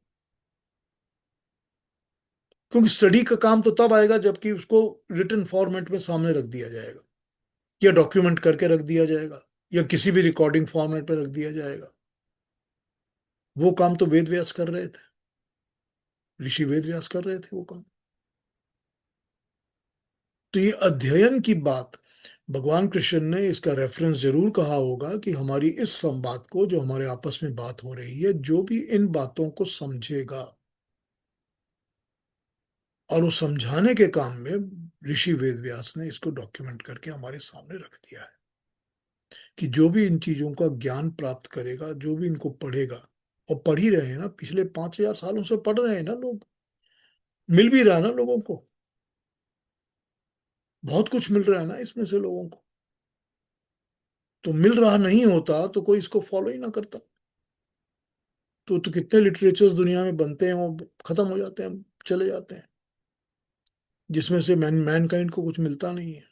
क्योंकि स्टडी का काम तो तब आएगा जबकि उसको रिटन फॉर्मेट में सामने रख दिया जाएगा, या डॉक्यूमेंट करके रख दिया जाएगा, या किसी भी रिकॉर्डिंग फॉर्मेट पे रख दिया जाएगा। वो काम तो वेद व्यास कर रहे थे, ऋषि वेद व्यास कर रहे थे वो काम। तो ये अध्ययन की बात भगवान कृष्ण ने इसका रेफरेंस जरूर कहा होगा कि हमारी इस संवाद को, जो हमारे आपस में बात हो रही है, जो भी इन बातों को समझेगा, और वो समझाने के काम में ऋषि वेद व्यास ने इसको डॉक्यूमेंट करके हमारे सामने रख दिया है कि जो भी इन चीजों का ज्ञान प्राप्त करेगा, जो भी इनको पढ़ेगा, और पढ़ ही रहे हैं ना, पिछले 5,000 सालों से पढ़ रहे हैं ना लोग, मिल भी रहा है ना लोगों को, बहुत कुछ मिल रहा है ना इसमें से लोगों को। तो मिल रहा नहीं होता तो कोई इसको फॉलो ही ना करता, तो कितने लिटरेचर्स दुनिया में बनते हैं, वो खत्म हो जाते हैं, चले जाते हैं, जिसमें से मैनकाइंड को कुछ मिलता नहीं है।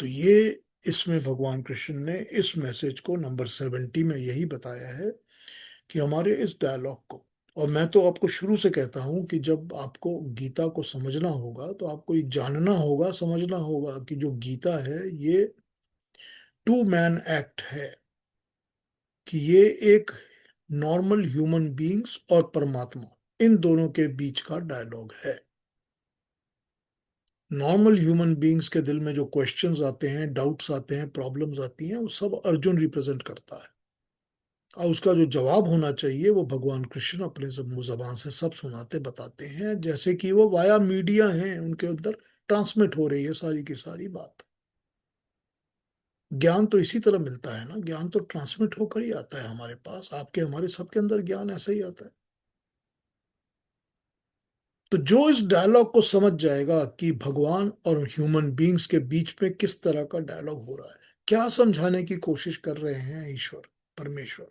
तो ये, इसमें भगवान कृष्ण ने इस मैसेज को नंबर 70 में यही बताया है कि हमारे इस डायलॉग को, और मैं तो आपको शुरू से कहता हूं कि जब आपको गीता को समझना होगा तो आपको ये जानना होगा, समझना होगा कि जो गीता है ये टू मैन एक्ट है, कि ये एक नॉर्मल ह्यूमन बीइंग्स और परमात्मा, इन दोनों के बीच का डायलॉग है। नॉर्मल ह्यूमन बीइंग्स के दिल में जो क्वेश्चंस आते हैं, डाउट्स आते हैं, प्रॉब्लम्स आती हैं, वो सब अर्जुन रिप्रेजेंट करता है। और उसका जो जवाब होना चाहिए वो भगवान कृष्ण अपने जुबान से सब सुनाते बताते हैं, जैसे कि वो वाया मीडिया हैं, उनके अंदर ट्रांसमिट हो रही है सारी की सारी बात। ज्ञान तो इसी तरह मिलता है ना, ज्ञान तो ट्रांसमिट होकर ही आता है हमारे पास, आपके हमारे सबके अंदर ज्ञान ऐसे ही आता है। तो जो इस डायलॉग को समझ जाएगा कि भगवान और ह्यूमन बीइंग्स के बीच में किस तरह का डायलॉग हो रहा है, क्या समझाने की कोशिश कर रहे हैं ईश्वर परमेश्वर,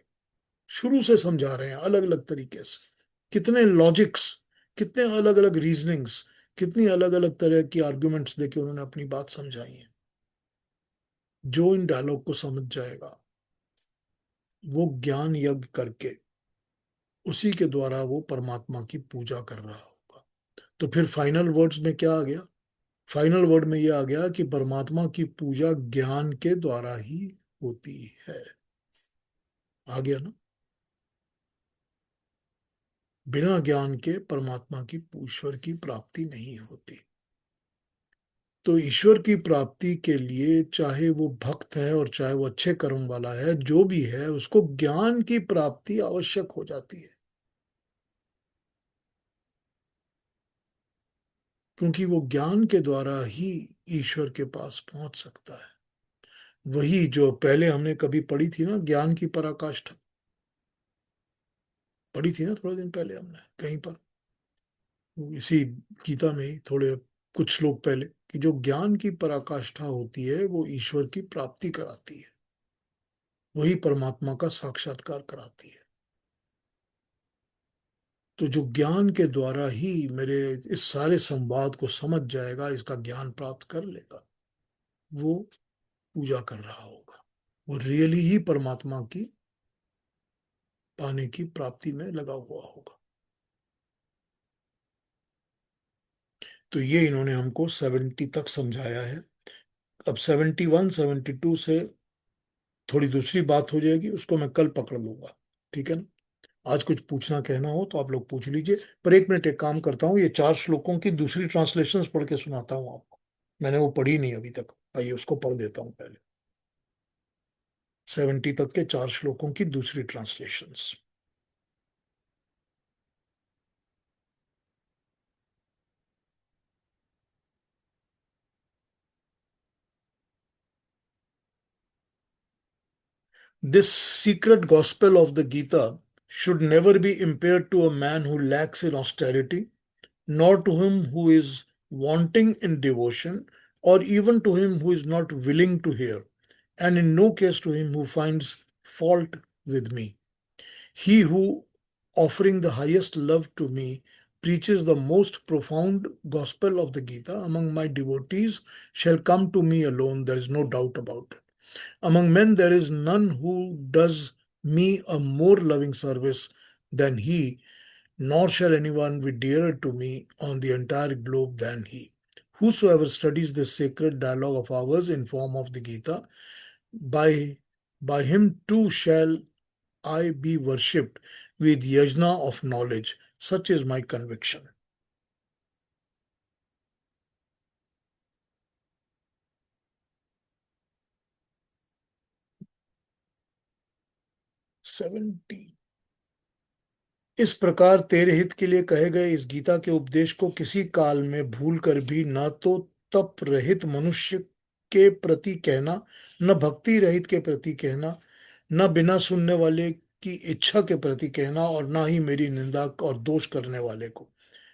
शुरू से समझा रहे हैं अलग अलग तरीके से, कितने लॉजिक्स, कितने अलग अलग रीजनिंग्स, कितनी अलग अलग तरह की आर्गुमेंट्स देके उन्होंने अपनी बात समझाई है। जो इन डायलॉग को समझ जाएगा वो ज्ञान यज्ञ करके उसी के द्वारा वो परमात्मा की पूजा कर रहा होगा। तो फिर फाइनल वर्ड्स में क्या आ गया? फाइनल वर्ड में ये आ गया कि परमात्मा की पूजा ज्ञान के द्वारा ही होती है। आ गया ना? बिना ज्ञान के परमात्मा की, ईश्वर की प्राप्ति नहीं होती। तो ईश्वर की प्राप्ति के लिए चाहे वो भक्त है और चाहे वो अच्छे कर्म वाला है, जो भी है, उसको ज्ञान की प्राप्ति आवश्यक हो जाती है, क्योंकि वो ज्ञान के द्वारा ही ईश्वर के पास पहुंच सकता है। वही जो पहले हमने कभी पढ़ी थी ना, ज्ञान की पराकाष्ठा पढ़ी थी ना थोड़े दिन पहले हमने कहीं पर, इसी गीता में ही थोड़े कुछ श्लोक पहले, कि जो ज्ञान की पराकाष्ठा होती है वो ईश्वर की प्राप्ति कराती है, वही परमात्मा का साक्षात्कार कराती है। तो जो ज्ञान के द्वारा ही मेरे इस सारे संवाद को समझ जाएगा, इसका ज्ञान प्राप्त कर लेगा, वो पूजा कर रहा होगा, वो रियली ही परमात्मा की पाने की प्राप्ति में लगा हुआ होगा। तो ये इन्होंने हमको 70 तक समझाया है। अब 71 72 से थोड़ी दूसरी बात हो जाएगी, उसको मैं कल पकड़ लूंगा, ठीक है ना। आज कुछ पूछना कहना हो तो आप लोग पूछ लीजिए, पर एक मिनट एक काम करता हूँ, ये 4 श्लोकों की दूसरी ट्रांसलेशंस पढ़ के सुनाता हूँ आपको। मैंने वो पढ़ी नहीं अभी तक, आइए उसको पढ़ देता हूँ पहले। 70 तक के 4 श्लोकों की दूसरी translations. This secret gospel of the Gita should never be impaired to a man who lacks in austerity, nor to him who is wanting in devotion, or even to him who is not willing to hear, and in no case to him who finds fault with me. He who, offering the highest love to me, preaches the most profound gospel of the Gita among my devotees shall come to me alone, there is no doubt about it. Among men, there is none who does me a more loving service than he, nor shall anyone be dearer to me on the entire globe than he. Whosoever studies this sacred dialogue of ours in form of the Gita, by, by him too shall I be worshipped with yajna of knowledge. Such is my conviction. 70। इस प्रकार तेरे हित के लिए कहे गए इस गीता के उपदेश को किसी काल में भूल कर भी न तो तप रहित मनुष्य के प्रति कहना, न भक्ति रहित के प्रति कहना, न बिना सुनने वाले की इच्छा के प्रति कहना, और ना ही मेरी निंदा और दोष करने वाले को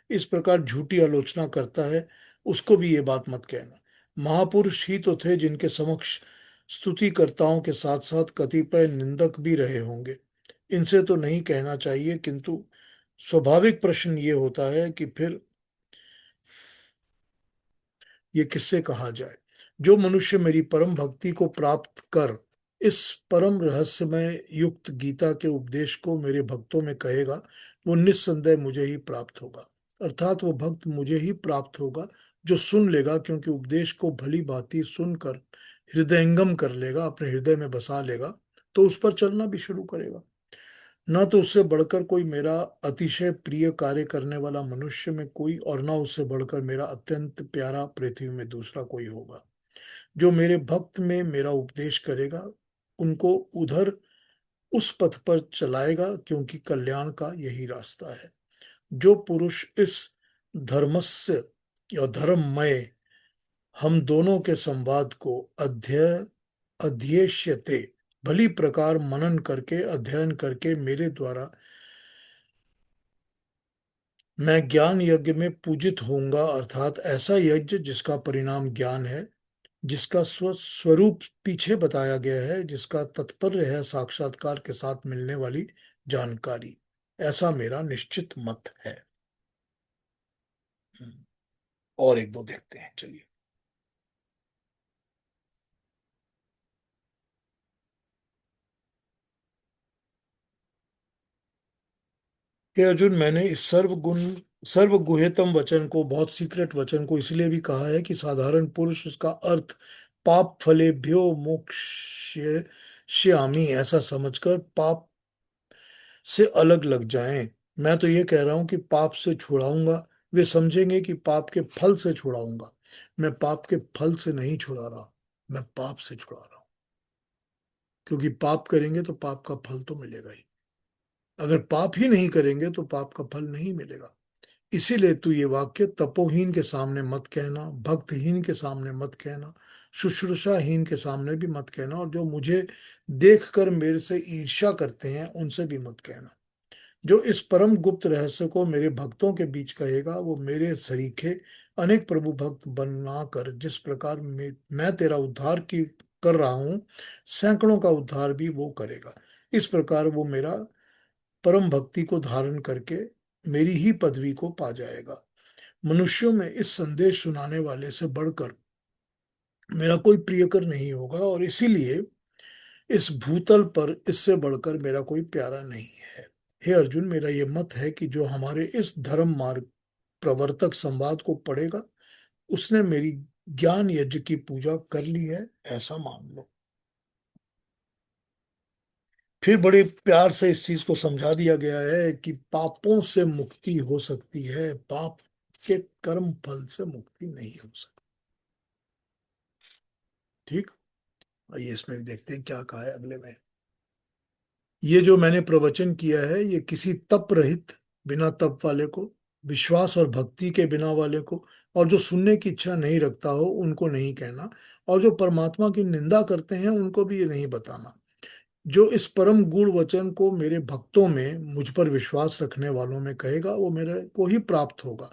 इस प्रकार झूठी आलोचना करता है, उसको भी ये बात मत कहना। महापुरुष ही तो थे जिनके समक्ष स्तुतिकर्ताओं के साथ साथ कतिपय निंदक भी रहे होंगे। इनसे तो नहीं कहना चाहिए, किंतु स्वाभाविक प्रश्न ये होता है कि फिर ये किससे कहा जाए। जो मनुष्य मेरी परम भक्ति को प्राप्त कर इस परम रहस्यमय युक्त गीता के उपदेश को मेरे भक्तों में कहेगा, वो निस्संदेह मुझे ही प्राप्त होगा। अर्थात वो भक्त मुझे ही प्राप्त होगा जो सुन लेगा, क्योंकि उपदेश को भली भांति सुनकर हृदयंगम कर लेगा, अपने हृदय में बसा लेगा, तो उस पर चलना भी शुरू करेगा। न तो उससे बढ़कर कोई मेरा अतिशय प्रिय कार्य करने वाला मनुष्य में कोई, और न उससे बढ़कर मेरा अत्यंत प्यारा पृथ्वी में दूसरा कोई होगा। जो मेरे भक्त में मेरा उपदेश करेगा, उनको उधर उस पथ पर चलाएगा, क्योंकि कल्याण का यही रास्ता है। जो पुरुष इस धर्मस्य या धर्ममय हम दोनों के संवाद को अध्येष्यते भली प्रकार मनन करके अध्ययन करके मेरे द्वारा मैं ज्ञान यज्ञ में पूजित होऊंगा, अर्थात ऐसा यज्ञ जिसका परिणाम ज्ञान है, जिसका स्वरूप पीछे बताया गया है, जिसका तात्पर्य है साक्षात्कार के साथ मिलने वाली जानकारी, ऐसा मेरा निश्चित मत है। और एक दो देखते हैं, चलिए। हे अर्जुन, मैंने इस सर्वगुह्यतम वचन को, बहुत सीक्रेट वचन को इसलिए भी कहा है कि साधारण पुरुष उसका अर्थ पाप फलेभ्यो मोक्षयिष्यामि ऐसा समझकर पाप से अलग लग जाएं। मैं तो ये कह रहा हूं कि पाप से छुड़ाऊंगा, वे समझेंगे कि पाप के फल से छुड़ाऊंगा। मैं पाप के फल से नहीं छुड़ा रहा, मैं पाप से छुड़ा रहा हूं। क्योंकि पाप करेंगे तो पाप का फल तो मिलेगा ही, अगर पाप ही नहीं करेंगे तो पाप का फल नहीं मिलेगा। इसीलिए तू ये वाक्य तपोहीन के सामने मत कहना, भक्तहीन के सामने मत कहना, शुश्रूषाहीन के सामने भी मत कहना, और जो मुझे देखकर मेरे से ईर्ष्या करते हैं उनसे भी मत कहना। जो इस परम गुप्त रहस्य को मेरे भक्तों के बीच कहेगा वो मेरे सरीखे अनेक प्रभु भक्त बनाकर, जिस प्रकार मैं तेरा उद्धार की कर रहा हूं, सैकड़ों का उद्धार भी वो करेगा। इस प्रकार वो मेरा परम भक्ति को धारण करके मेरी ही पदवी को पा जाएगा। मनुष्यों में इस संदेश सुनाने वाले से बढ़कर मेरा कोई प्रियकर नहीं होगा, और इसीलिए इस भूतल पर इससे बढ़कर मेरा कोई प्यारा नहीं है। हे अर्जुन, मेरा ये मत है कि जो हमारे इस धर्म मार्ग प्रवर्तक संवाद को पढ़ेगा उसने मेरी ज्ञान यज्ञ की पूजा कर ली है, ऐसा मान लो। फिर बड़े प्यार से इस चीज को समझा दिया गया है कि पापों से मुक्ति हो सकती है, पाप के कर्म फल से मुक्ति नहीं हो सकती। ठीक। आइए इसमें भी देखते हैं क्या कहा है अगले में। ये जो मैंने प्रवचन किया है ये किसी तप रहित, बिना तप वाले को, विश्वास और भक्ति के बिना वाले को, और जो सुनने की इच्छा नहीं रखता हो उनको नहीं कहना, और जो परमात्मा की निंदा करते हैं उनको भी ये नहीं बताना। जो इस परम गूढ़ वचन को मेरे भक्तों में मुझ पर विश्वास रखने वालों में कहेगा वो मेरे को ही प्राप्त होगा,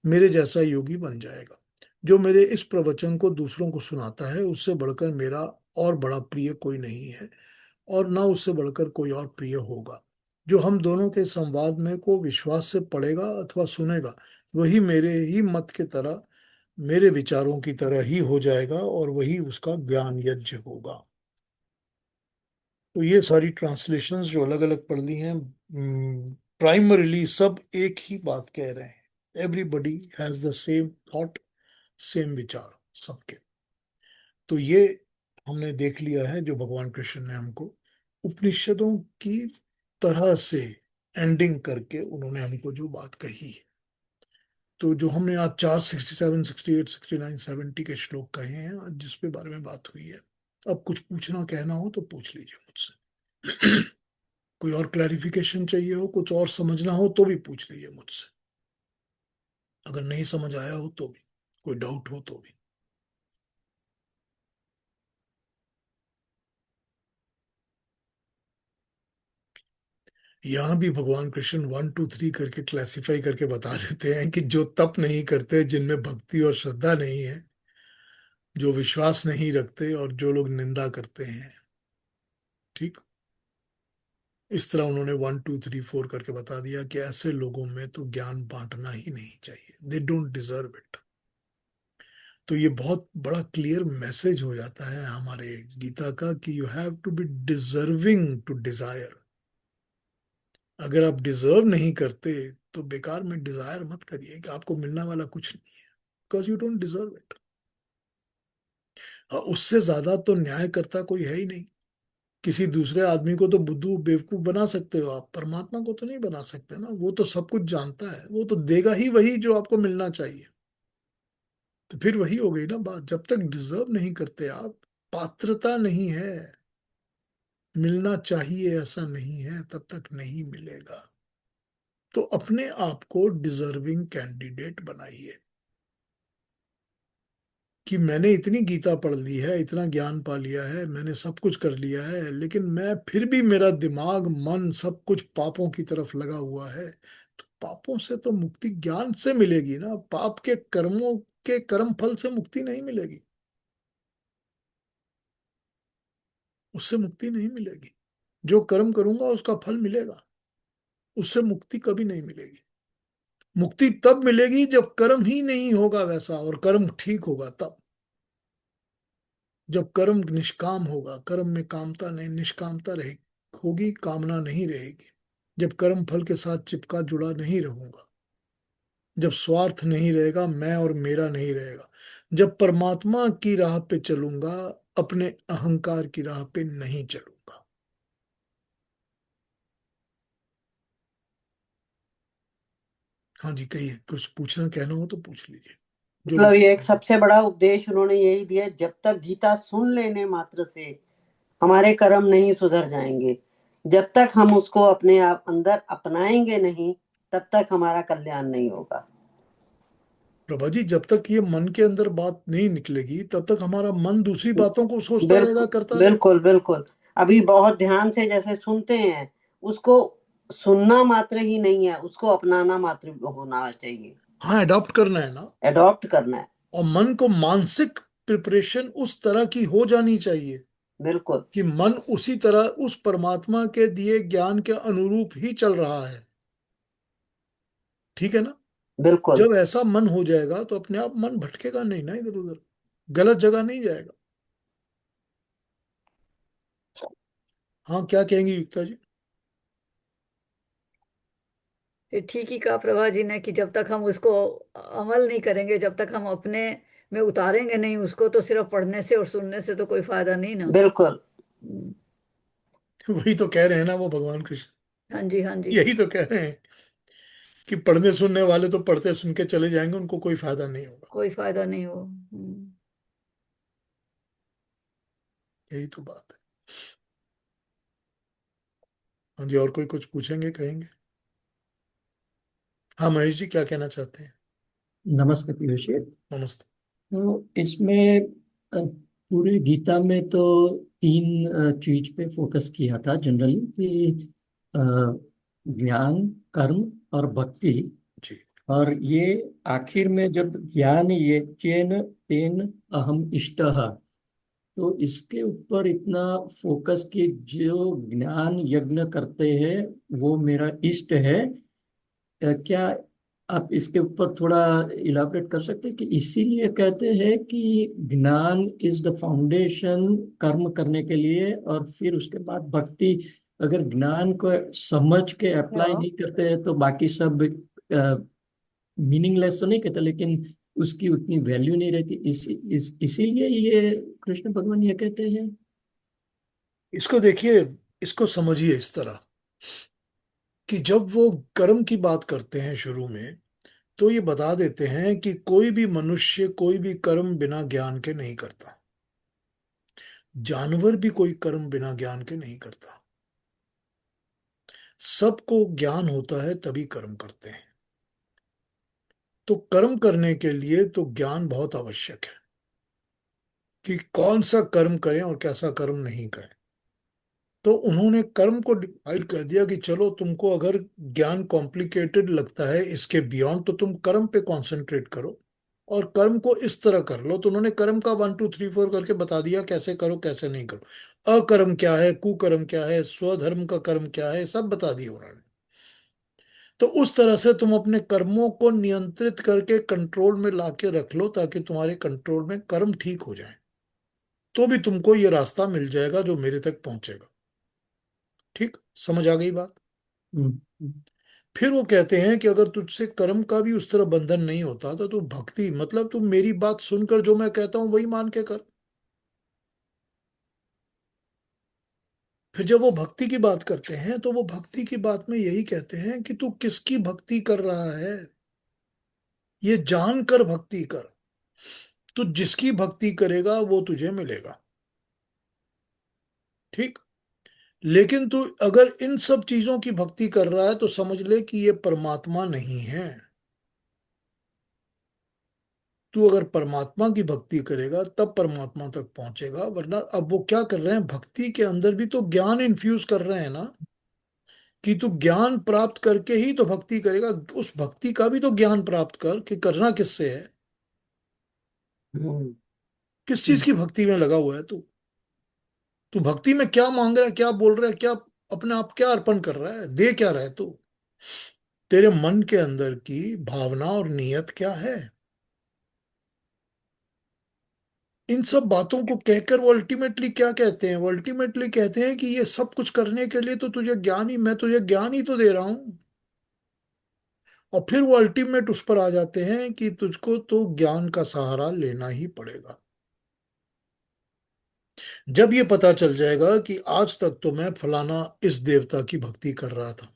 मेरे जैसा योगी बन जाएगा। जो मेरे इस प्रवचन को दूसरों को सुनाता है उससे बढ़कर मेरा और बड़ा प्रिय कोई नहीं है, और ना उससे बढ़कर कोई और प्रिय होगा। जो हम दोनों के संवाद में को विश्वास से पढ़ेगा अथवा सुनेगा वही मेरे ही मत के तरह, मेरे विचारों की तरह ही हो जाएगा, और वही उसका ज्ञान यज्ञ होगा। तो ये सारी ट्रांसलेशंस जो अलग अलग पढ़ ली हैं, प्राइमरीली सब एक ही बात कह रहे हैं। Everybody has the same thought, same विचार सबके। तो ये हमने देख लिया है जो भगवान कृष्ण ने हमको उपनिषदों की तरह से एंडिंग करके उन्होंने हमको जो बात कही। तो जो हमने आज 4, 67, 68, 69, 70 के श्लोक कहे हैं आज, जिस पे बारे में बात हुई है, अब कुछ पूछना कहना हो तो पूछ लीजिए मुझसे। कोई और क्लैरिफिकेशन चाहिए हो, कुछ और समझना हो तो भी पूछ लीजिए मुझसे, अगर नहीं समझ आया हो तो भी, कोई डाउट हो तो भी। यहाँ भी भगवान कृष्ण 1, 2, 3 करके क्लासिफाई करके बता देते हैं कि जो तप नहीं करते, जिनमें भक्ति और श्रद्धा नहीं है, जो विश्वास नहीं रखते, और जो लोग निंदा करते हैं। ठीक। इस तरह उन्होंने 1, 2, 3, 4 करके बता दिया कि ऐसे लोगों में तो ज्ञान बांटना ही नहीं चाहिए, दे डोंट डिजर्व इट। तो ये बहुत बड़ा क्लियर मैसेज हो जाता है हमारे गीता का कि you have to be deserving to desire. अगर आप डिजर्व नहीं करते तो बेकार में डिजायर मत करिए कि आपको मिलने वाला कुछ नहीं है, because you don't deserve it. उससे ज्यादा तो न्यायकर्ता कोई है ही नहीं। किसी दूसरे आदमी को तो बुद्धू बेवकूफ बना सकते हो आप, परमात्मा को तो नहीं बना सकते ना, वो तो सब कुछ जानता है, वो तो देगा ही वही जो आपको मिलना चाहिए। तो फिर वही हो गई ना बात, जब तक डिजर्व नहीं करते आप, पात्रता नहीं है, मिलना चाहिए ऐसा नहीं है, तब तक नहीं मिलेगा। तो अपने आप को डिजर्विंग कैंडिडेट बनाइए कि मैंने इतनी गीता पढ़ ली है, इतना ज्ञान पा लिया है, मैंने सब कुछ कर लिया है, लेकिन मैं फिर भी, मेरा दिमाग मन सब कुछ पापों की तरफ लगा हुआ है। तो पापों से तो मुक्ति ज्ञान से मिलेगी ना, पाप के कर्मों के कर्म फल से मुक्ति नहीं मिलेगी, उससे मुक्ति नहीं मिलेगी। जो कर्म करूंगा उसका फल मिलेगा, उससे मुक्ति कभी नहीं मिलेगी। मुक्ति तब मिलेगी जब कर्म ही नहीं होगा वैसा, और कर्म ठीक होगा तब। जब कर्म निष्काम होगा, कर्म में कामता नहीं, निष्कामता रहे होगी, कामना नहीं रहेगी। जब कर्म फल के साथ चिपका जुड़ा नहीं रहूंगा, जब स्वार्थ नहीं रहेगा, मैं और मेरा नहीं रहेगा, जब परमात्मा की राह पे चलूंगा, अपने अहंकार की राह पे नहीं चलूंगा। हाँ जी, कहिए, कुछ पूछना कहना हो तो पूछ लीजिए। जो मतलब ये एक सबसे बड़ा उपदेश उन्होंने यही दिया, जब तक गीता सुन लेने मात्र से हमारे कर्म नहीं सुधर जाएंगे, जब तक हम उसको अपने आप अंदर अपनाएंगे नहीं, तब तक हमारा कल्याण नहीं होगा। प्रभा जी, जब तक ये मन के अंदर बात नहीं निकलेगी तब तक हमारा मन दूसरी बातों को सोचता रहेगा, बिल्कुल करता रहेगा। बिल्कुल बिल्कुल। अभी बहुत ध्यान से जैसे सुनते हैं, उसको सुनना मात्र ही नहीं है, उसको अपनाना मात्र होना चाहिए, हाँ, अडॉप्ट करना है ना। एडॉप्ट करना है। और मन को मानसिक प्रिपरेशन उस तरह की हो जानी चाहिए बिल्कुल कि मन उसी तरह उस परमात्मा के दिए ज्ञान के अनुरूप ही चल रहा है। ठीक है ना। बिल्कुल। जब ऐसा मन हो जाएगा तो अपने आप मन भटकेगा नहीं ना इधर उधर, गलत जगह नहीं जाएगा। हाँ, क्या कहेंगी युक्ता जी? ये ठीक ही कहा प्रभा जी ने कि जब तक हम उसको अमल नहीं करेंगे, जब तक हम अपने में उतारेंगे नहीं उसको, तो सिर्फ पढ़ने से और सुनने से तो कोई फायदा नहीं ना। बिल्कुल हम्म, वही तो कह रहे हैं ना वो भगवान कृष्ण, हाँ जी, हाँ जी। यही तो कह रहे हैं कि पढ़ने सुनने वाले तो पढ़ते सुन के चले जाएंगे, उनको कोई फायदा नहीं होगा। कोई फायदा नहीं हो। यही तो बात है। हाँ जी, और कोई कुछ पूछेंगे, कहेंगे? हाँ महेश जी, क्या कहना चाहते हैं? नमस्ते पीयूष जी। नमस्ते। तो इसमें पूरे गीता में तो तीन चीज पे फोकस किया था जनरली, कि अ, ज्ञान, कर्म और भक्ति। जी। और ये आखिर में जब ज्ञान ये चेन तेन अहम इष्टः, तो इसके ऊपर इतना फोकस कि जो ज्ञान यज्ञ करते हैं वो मेरा इष्ट है। क्या आप इसके ऊपर थोड़ा इलाबरेट कर सकते हैं कि इसीलिए कहते हैं कि ज्ञान इज द फाउंडेशन कर्म करने के लिए, और फिर उसके बाद भक्ति? अगर ज्ञान को समझ के अप्लाई हाँ, नहीं करते हैं तो बाकी सब मीनिंगलेस तो नहीं कहते, लेकिन उसकी उतनी वैल्यू नहीं रहती। इसीलिए ये कृष्ण भगवान ये कहते हैं। इसको देखिए, इसको समझिए इस तरह कि जब वो कर्म की बात करते हैं शुरू में, तो ये बता देते हैं कि कोई भी मनुष्य कोई भी कर्म बिना ज्ञान के नहीं करता। जानवर भी कोई कर्म बिना ज्ञान के नहीं करता। सबको ज्ञान होता है तभी कर्म करते हैं। तो कर्म करने के लिए तो ज्ञान बहुत आवश्यक है कि कौन सा कर्म करें और कैसा कर्म नहीं करें। तो उन्होंने कर्म को डिवाइड कर दिया कि चलो, तुमको अगर ज्ञान कॉम्प्लिकेटेड लगता है इसके बियॉन्ड, तो तुम कर्म पे कंसंट्रेट करो और कर्म को इस तरह कर लो। तो उन्होंने कर्म का 1 2 3 4 करके बता दिया कैसे करो कैसे नहीं करो। अकर्म क्या है, कुकर्म क्या है, स्वधर्म का कर्म क्या है, सब बता दिया उन्होंने। तो उस तरह से तुम अपने कर्मों को नियंत्रित करके कंट्रोल में लाके रख लो, ताकि तुम्हारे कंट्रोल में कर्म ठीक हो जाए। तो भी तुमको ये रास्ता मिल जाएगा जो मेरे तक पहुंचेगा। ठीक, समझ आ गई बात? हम्म। फिर वो कहते हैं कि अगर तुझसे कर्म का भी उस तरह बंधन नहीं होता तो तू भक्ति, मतलब तू मेरी बात सुनकर जो मैं कहता हूं वही मान के कर। फिर जब वो भक्ति की बात करते हैं तो वो भक्ति की बात में यही कहते हैं कि तू किसकी भक्ति कर रहा है, ये जान कर भक्ति कर। तू जिसकी भक्ति करेगा वो तुझे मिलेगा। ठीक। लेकिन तू अगर इन सब चीजों की भक्ति कर रहा है तो समझ ले कि ये परमात्मा नहीं है। तू अगर परमात्मा की भक्ति करेगा तब परमात्मा तक पहुंचेगा, वरना अब वो क्या कर रहे हैं, भक्ति के अंदर भी तो ज्ञान इन्फ्यूज कर रहे हैं ना, कि तू ज्ञान प्राप्त करके ही तो भक्ति करेगा। उस भक्ति का भी तो ज्ञान प्राप्त कर कि करना किससे है, हम्म, किस चीज की भक्ति में लगा हुआ है तू। तू भक्ति में क्या मांग रहा है, क्या बोल रहा है, क्या अपने आप क्या अर्पण कर रहा है, दे क्या रहा है तू। तेरे मन के अंदर की भावना और नियत क्या है। इन सब बातों को कहकर वो अल्टीमेटली क्या कहते हैं, वो अल्टीमेटली कहते हैं कि ये सब कुछ करने के लिए तो तुझे ज्ञान ही, मैं तुझे ज्ञान ही तो दे रहा हूं। और फिर वो अल्टीमेट उस पर आ जाते हैं कि तुझको तो ज्ञान का सहारा लेना ही पड़ेगा। जब ये पता चल जाएगा कि आज तक तो मैं फलाना इस देवता की भक्ति कर रहा था,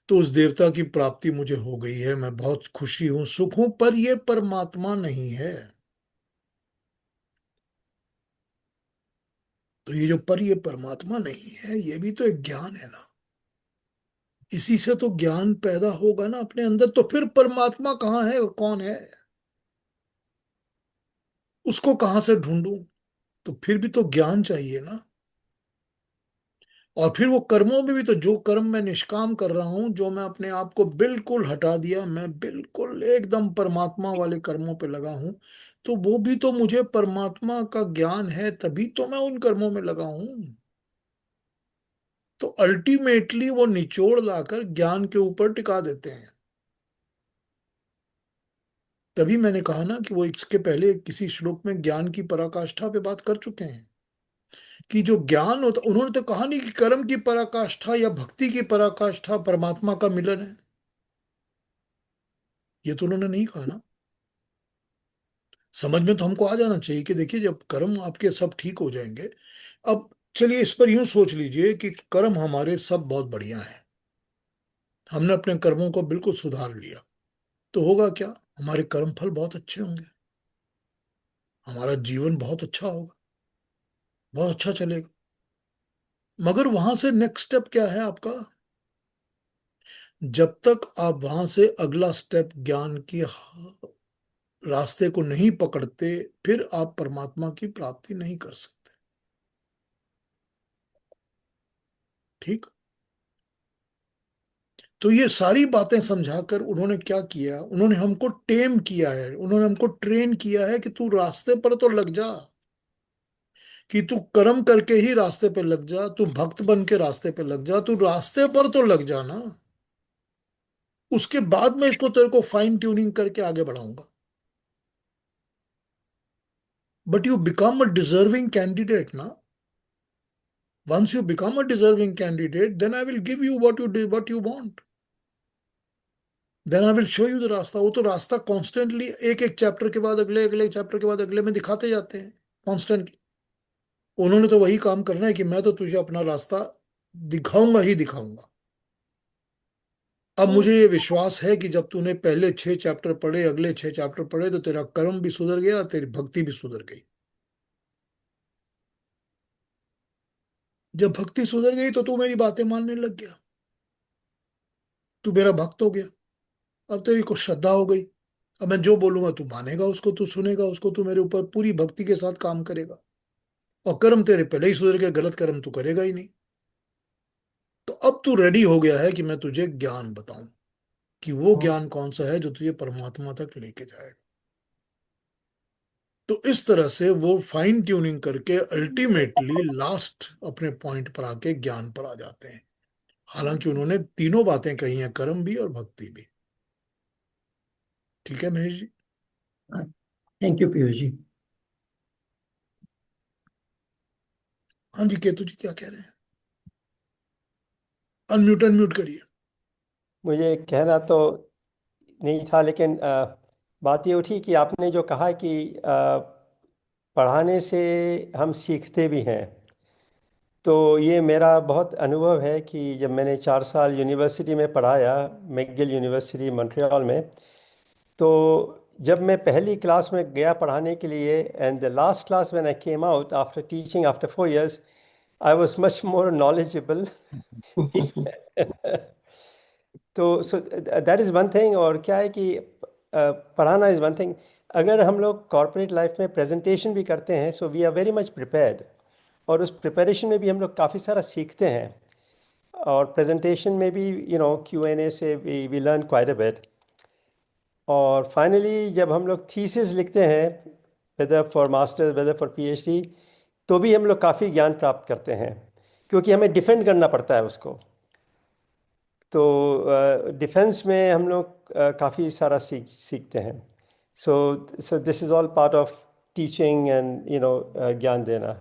तो उस देवता की प्राप्ति मुझे हो गई है, मैं बहुत खुशी हूं, सुख हूं, पर ये परमात्मा नहीं है। तो ये जो पर ये परमात्मा नहीं है, ये भी तो एक ज्ञान है ना। इसी से तो ज्ञान पैदा होगा ना अपने अंदर। तो फिर परमात्मा कहाँ है और कौन है, उसको कहाँ से ढूंढूं? तो फिर भी तो ज्ञान चाहिए ना। और फिर वो कर्मों में भी तो, जो कर्म मैं निष्काम कर रहा हूं, जो मैं अपने आप को बिल्कुल हटा दिया, मैं बिल्कुल एकदम परमात्मा वाले कर्मों पे लगा हूं, तो वो भी तो मुझे परमात्मा का ज्ञान है, तभी तो मैं उन कर्मों में लगा हूं। तो अल्टीमेटली वो निचोड़ लाकर ज्ञान के ऊपर टिका देते हैं। तभी मैंने कहा ना कि वो इसके पहले किसी श्लोक में ज्ञान की पराकाष्ठा पे बात कर चुके हैं, कि जो ज्ञान होता, उन्होंने तो कहा नहीं कि कर्म की पराकाष्ठा या भक्ति की पराकाष्ठा परमात्मा का मिलन है, ये तो उन्होंने नहीं कहा ना। समझ में तो हमको आ जाना चाहिए कि देखिए, जब कर्म आपके सब ठीक हो जाएंगे, अब चलिए इस पर यूं सोच लीजिए कि कर्म हमारे सब बहुत बढ़िया हैं, हमने अपने कर्मों को बिल्कुल सुधार लिया, तो होगा क्या? हमारे कर्म फल बहुत अच्छे होंगे, हमारा जीवन बहुत अच्छा होगा, बहुत अच्छा चलेगा। मगर वहां से नेक्स्ट स्टेप क्या है आपका? जब तक आप वहां से अगला स्टेप ज्ञान की रास्ते को नहीं पकड़ते, फिर आप परमात्मा की प्राप्ति नहीं कर सकते। ठीक। तो ये सारी बातें समझाकर उन्होंने क्या किया, उन्होंने हमको टेम किया है, उन्होंने हमको ट्रेन किया है कि तू रास्ते पर तो लग जा, कि तू कर्म करके ही रास्ते पे लग जा, तू भक्त बन के रास्ते पे लग जा, तू रास्ते पर तो लग जा ना। उसके बाद मैं इसको तेरे को फाइन ट्यूनिंग करके आगे बढ़ाऊंगा। But you become a deserving candidate ना। Once you become a deserving candidate, then I will give you what you want. Then I will show you the रास्ता। वो तो रास्ता कॉन्स्टेंटली एक एक चैप्टर के बाद अगले, अगले चैप्टर के बाद अगले में दिखाते जाते हैं कॉन्स्टेंटली। उन्होंने तो वही काम करना है कि मैं तो तुझे अपना रास्ता दिखाऊंगा ही दिखाऊंगा। अब मुझे ये विश्वास है कि जब तूने पहले 6 चैप्टर पढ़े, अगले 6 चैप्टर पढ़े, तो तेरा कर्म भी सुधर गया, तेरी भक्ति भी सुधर गई। जब भक्ति सुधर गई तो तू मेरी बातें मानने लग गया, तू मेरा भक्त हो गया। अब तेरी को श्रद्धा हो गई। अब मैं जो बोलूंगा तू मानेगा, उसको तू सुनेगा, उसको तू मेरे ऊपर पूरी भक्ति के साथ काम करेगा। और कर्म तेरे पहले ही सुधर गए, गलत कर्म तू करेगा ही नहीं। तो अब तू रेडी हो गया है कि मैं तुझे ज्ञान बताऊं, कि वो ज्ञान कौन सा है जो तुझे परमात्मा तक लेके जाएगा। तो इस तरह से वो फाइन ट्यूनिंग करके अल्टीमेटली लास्ट अपने पॉइंट पर आके ज्ञान पर आ जाते हैं। हालांकि उन्होंने तीनों बातें कही हैं, कर्म भी और भक्ति भी। ठीक है महेश जी। थैंक यू पीयूष जी। हाँ जी, केतु जी क्या कह रहे हैं? अनम्यूट अनम्यूट करिए। मुझे कहना तो नहीं था, लेकिन बात ये उठी कि आपने जो कहा कि पढ़ाने से हम सीखते भी हैं। तो ये मेरा बहुत अनुभव है कि जब मैंने 4 साल यूनिवर्सिटी में पढ़ाया, मैकगिल यूनिवर्सिटी मॉन्ट्रियल में, तो जब मैं पहली क्लास में गया पढ़ाने के लिए, and the last class when I came out after teaching after 4 years, I was much more knowledgeable. तो so that is one thing. और क्या है कि पढ़ाना इज़ वन थिंग। अगर हम लोग कॉर्पोरेट लाइफ में प्रेजेंटेशन भी करते हैं, so we are very much prepared, और उस प्रिपरेशन में भी हम लोग काफ़ी सारा सीखते हैं। और प्रेजेंटेशन में भी Q&A से we learn quite a bit. और फाइनली जब हम लोग थीसिस लिखते हैं, whether for masters whether for PhD, तो भी हम लोग काफ़ी ज्ञान प्राप्त करते हैं, क्योंकि हमें डिफेंड करना पड़ता है उसको। तो डिफेंस में हम लोग काफ़ी सारा सीखते हैं। So this is all part of teaching and ज्ञान देना।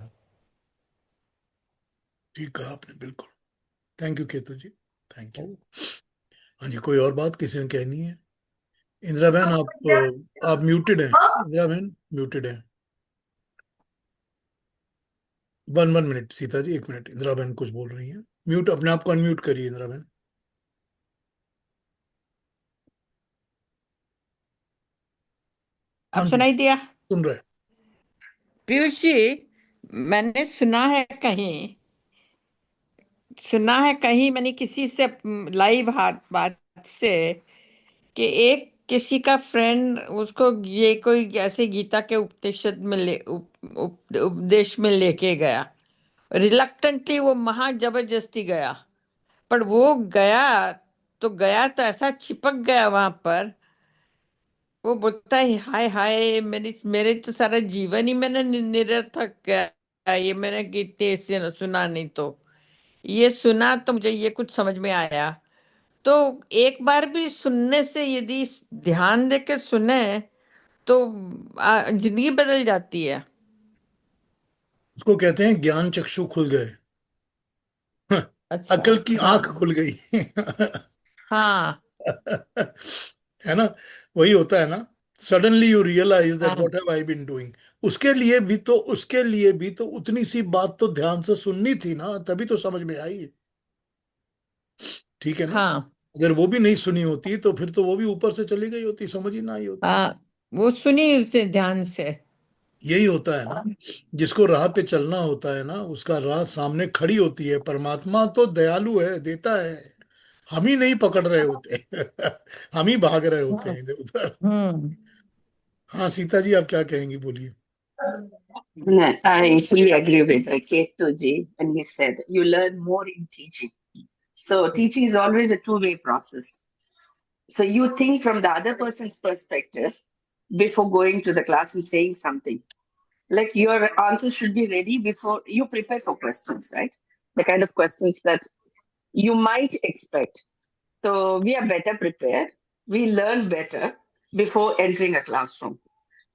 ठीक कहा आपने, बिल्कुल। Thank you Ketu ji, thank you. हाँ जी, कोई और बात किसी ने कहनी है? इंदिरा बहन, आप म्यूटेड हैं। इंदिरा बहन म्यूटेड है। 1 1 मिनट सीता जी, 1 मिनट। इंदिरा बहन कुछ बोल रही हैं। म्यूट, अपने आप को अनम्यूट करिए इंदिरा बहन। हाँ अब जी, सुनाई दिया? सुन रहे। पीयूष जी, मैंने सुना है कहीं, मैंने किसी से लाइव हाथ बात से, कि एक किसी का फ्रेंड उसको ये कोई ऐसे गीता के उपदेश में लेके गया। रिलक्टेंटली वो महा जबरदस्ती गया, पर वो गया तो ऐसा चिपक गया वहां पर। वो बोलता है, हाय हाय, मेरी मेरे तो सारा जीवन ही मैंने निरर्थक गया, ये मैंने गीते से सुना नहीं। तो ये सुना तो मुझे ये कुछ समझ में आया। तो एक बार भी सुनने से, यदि ध्यान दे के सुने, तो जिंदगी बदल जाती है। उसको कहते हैं ज्ञान चक्षु खुल गए। अच्छा। अकल की हाँ। आंख खुल गई। हाँ। है ना, वही होता है ना। सडनली यू रियलाइज दैट हाँ। What have I been doing. उसके लिए भी तो उतनी सी बात तो ध्यान से सुननी थी ना, तभी तो समझ में आई। ठीक है ना। हाँ। अगर वो भी नहीं सुनी होती तो फिर तो वो भी ऊपर से चली गई होती, समझ ही ना आई होती। हाँ, वो सुनी उसे ध्यान से। यही होता है ना, जिसको राह पे चलना होता है ना, उसका राह सामने खड़ी होती है। परमात्मा तो दयालु है, देता है। हम ही नहीं पकड़ रहे होते। हम ही भाग रहे होते हाँ। हैं इधर उधर। हम्म। हाँ सीता जी, आप क्या कहेंगी, बोलिए। No, I fully agree with Ketuji when he said you learn more in teaching. So teaching is always a two-way process. So you think from the other person's perspective before going to the class and saying something. Like your answers should be ready before you prepare for questions, right? The kind of questions that you might expect. So we are better prepared. We learn better before entering a classroom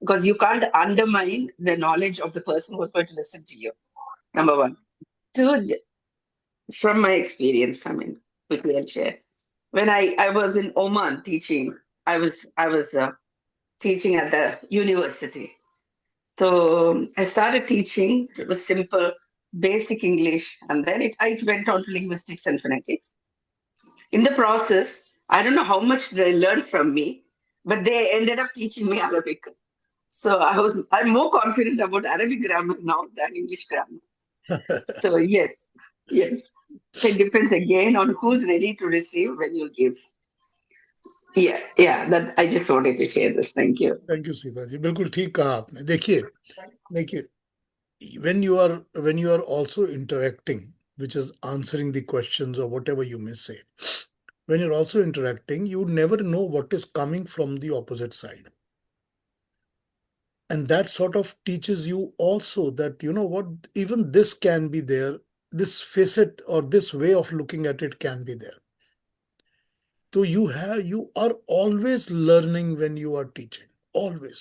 because you can't undermine the knowledge of the person who's going to listen to you. Number one. Two, from my experience, I mean, quickly I'll share. When I was in Oman teaching, I was teaching at the university. So I started teaching. It was simple, basic English, and then I went on to linguistics and phonetics. In the process, I don't know how much they learned from me, but they ended up teaching me Arabic. So I'm more confident about Arabic grammar now than English grammar. So yes. So it depends again on who's ready to receive when you give. Yeah. That I just wanted to share this. Thank you. Thank you Sita ji, बिल्कुल ठीक कहा आपने। देखिए, देखिए, when you are also interacting, which is answering the questions or whatever you may say, when you're also interacting, you never know what is coming from the opposite side. And that sort of teaches you also that, you know what, even this can be there, this facet or this way of looking at it can be there. So you are always learning when you are teaching, always.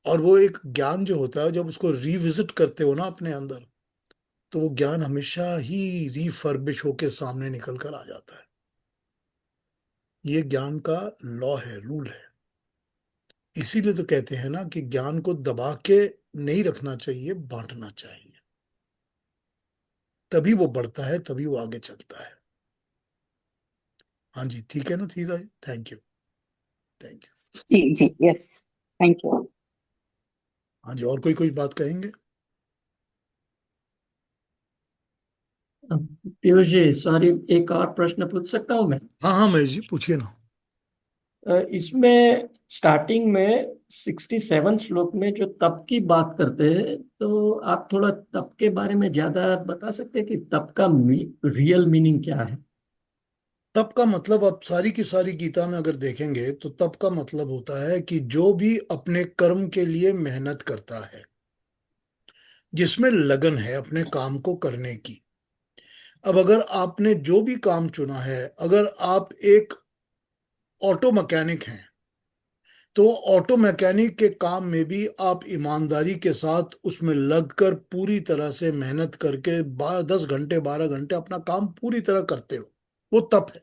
और वो एक ज्ञान जो होता है, जब उसको revisit करते हो ना अपने अंदर, तो वो ज्ञान हमेशा ही रिफर्बिश होके सामने निकल कर आ जाता है। ये ज्ञान का लॉ है, रूल है। इसीलिए तो कहते हैं ना कि ज्ञान को दबा के नहीं रखना चाहिए, बांटना चाहिए। तभी वो बढ़ता है, तभी वो आगे चलता है। हाँ जी, ठीक है ना थीजा ji, thank you, thank you. G. Yes. Thank you. हाँ जी, और कोई बात कहेंगे? पीयूष जी, सॉरी, एक और प्रश्न पूछ सकता हूँ मैं? हाँ हाँ महेश जी, पूछिए ना। इसमें स्टार्टिंग में 67 श्लोक में जो तप की बात करते हैं, तो आप थोड़ा तप के बारे में ज्यादा बता सकते हैं कि तप का रियल मीनिंग क्या है? तप का मतलब, आप सारी की सारी गीता में अगर देखेंगे तो तप का मतलब होता है कि जो भी अपने कर्म के लिए मेहनत करता है, जिसमें लगन है अपने काम को करने की। अब अगर आपने जो भी काम चुना है, अगर आप एक ऑटो मैकेनिक हैं, तो ऑटो मैकेनिक के काम में भी आप ईमानदारी के साथ उसमें लगकर पूरी तरह से मेहनत करके 10 घंटे 12 घंटे अपना काम पूरी तरह करते हो, वो तप है।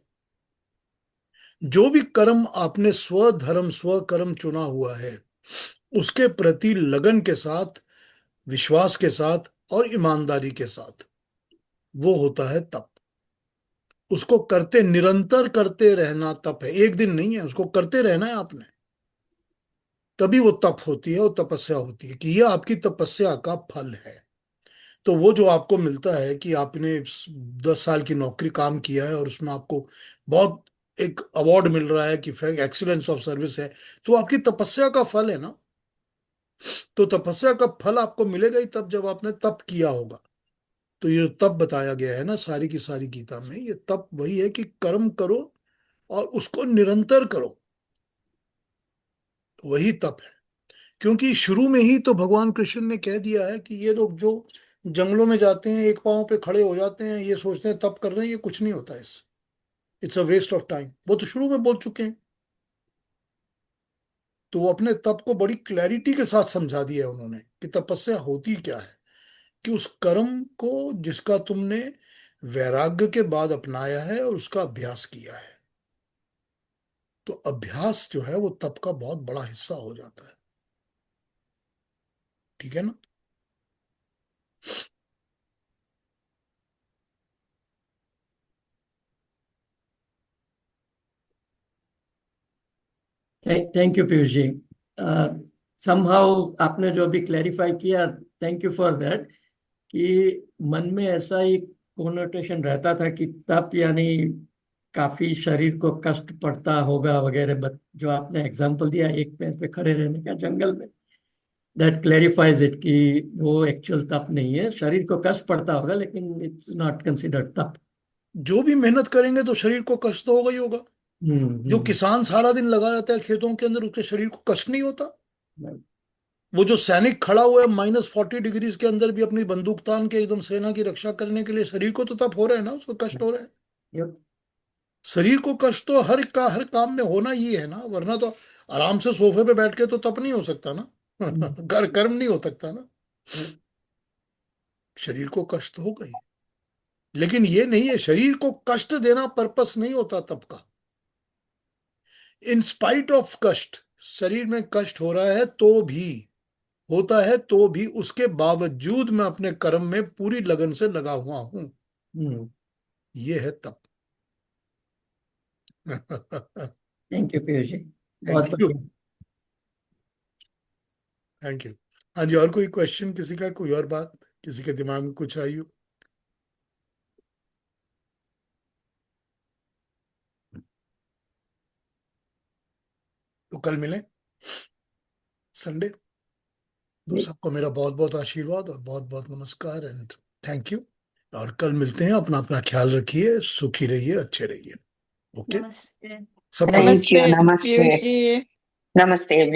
जो भी कर्म आपने स्वधर्म स्वकर्म चुना हुआ है, उसके प्रति लगन के साथ, विश्वास के साथ और ईमानदारी के साथ, वो होता है तप। उसको करते, निरंतर करते रहना तप है। एक दिन नहीं है, उसको करते रहना है आपने। तभी वो तप होती है और तपस्या होती है, कि ये आपकी तपस्या का फल है। तो वो जो आपको मिलता है कि आपने 10 साल की नौकरी काम किया है और उसमें आपको बहुत एक अवार्ड मिल रहा है कि एक्सीलेंस ऑफ सर्विस है, तो आपकी तपस्या का फल है ना। तो तपस्या का फल आपको मिलेगा ही तब जब आपने तप किया होगा। तो ये तप बताया गया है ना सारी की सारी गीता में, ये तप वही है कि कर्म करो और उसको निरंतर करो, वही तप है। क्योंकि शुरू में ही तो भगवान कृष्ण ने कह दिया है कि ये लोग जो जंगलों में जाते हैं, एक पांव पे खड़े हो जाते हैं, ये सोचते हैं तप कर रहे हैं, ये कुछ नहीं होता इससे, it's a waste of time, वो तो शुरू में बोल चुके हैं। तो वो अपने तप को बड़ी क्लैरिटी के साथ समझा दिया है उन्होंने कि तपस्या होती क्या है, कि उस कर्म को जिसका तुमने वैराग्य के बाद अपनाया है और उसका अभ्यास किया है, तो अभ्यास जो है वो तप का बहुत बड़ा हिस्सा हो जाता है। ठीक है ना। Thank you Piyush ji. Somehow आपने जो अभी क्लैरिफाई किया, थैंक यू फॉर दैट, कि मन में ऐसा एक कोनोटेशन रहता था कि तप यानी काफी शरीर को कष्ट पड़ता होगा वगैरह, बट जो आपने एग्जांपल दिया एक पैर पे खड़े रहने का जंगल में, दैट क्लैरिफाइज इट कि वो एक्चुअल तप नहीं है, शरीर को कष्ट पड़ता होगा लेकिन इट्स नॉट कंसिडर्ड तप। जो भी मेहनत करेंगे तो शरीर को कष्ट तो होगा ही होगा। जो हम्म। किसान सारा दिन लगा रहता है खेतों के अंदर, उसके शरीर को कष्ट नहीं होता। Right. वो जो सैनिक खड़ा हुआ है -40 डिग्रीज के अंदर भी अपनी बंदूक तान के एकदम सेना की रक्षा करने के लिए, शरीर को तो तप हो रहा है ना, उसको कष्ट हो रहा है। Yep. शरीर को कष्ट तो हर काम में होना ही है ना, वरना तो आराम से सोफे पे बैठ के तो तप नहीं हो सकता ना। कर्म नहीं हो सकता ना। शरीर को कष्ट तो होगा ही, लेकिन ये नहीं है, शरीर को कष्ट देना पर्पस नहीं होता तप का। इन स्पाइट ऑफ कष्ट, शरीर में कष्ट हो रहा है तो भी, होता है तो भी, उसके बावजूद मैं अपने कर्म में पूरी लगन से लगा हुआ हूं, हम्म। ये है तप। थैंक यू पीयूष जी, बहुत थैंक यू। बढ़िया। Thank you. हाँ जी, और कोई क्वेश्चन किसी का, कोई और बात किसी के दिमाग में कुछ आई हो तो कल मिलें, संडे। तो सबको मेरा बहुत बहुत आशीर्वाद और बहुत बहुत नमस्कार एंड थैंक यू। और कल मिलते हैं, अपना अपना ख्याल रखिए, सुखी रहिए, अच्छे रहिए। ओके, नमस्ते। सबको Thank you. नमस्ते Namaste. पीयूष जी। Namaste.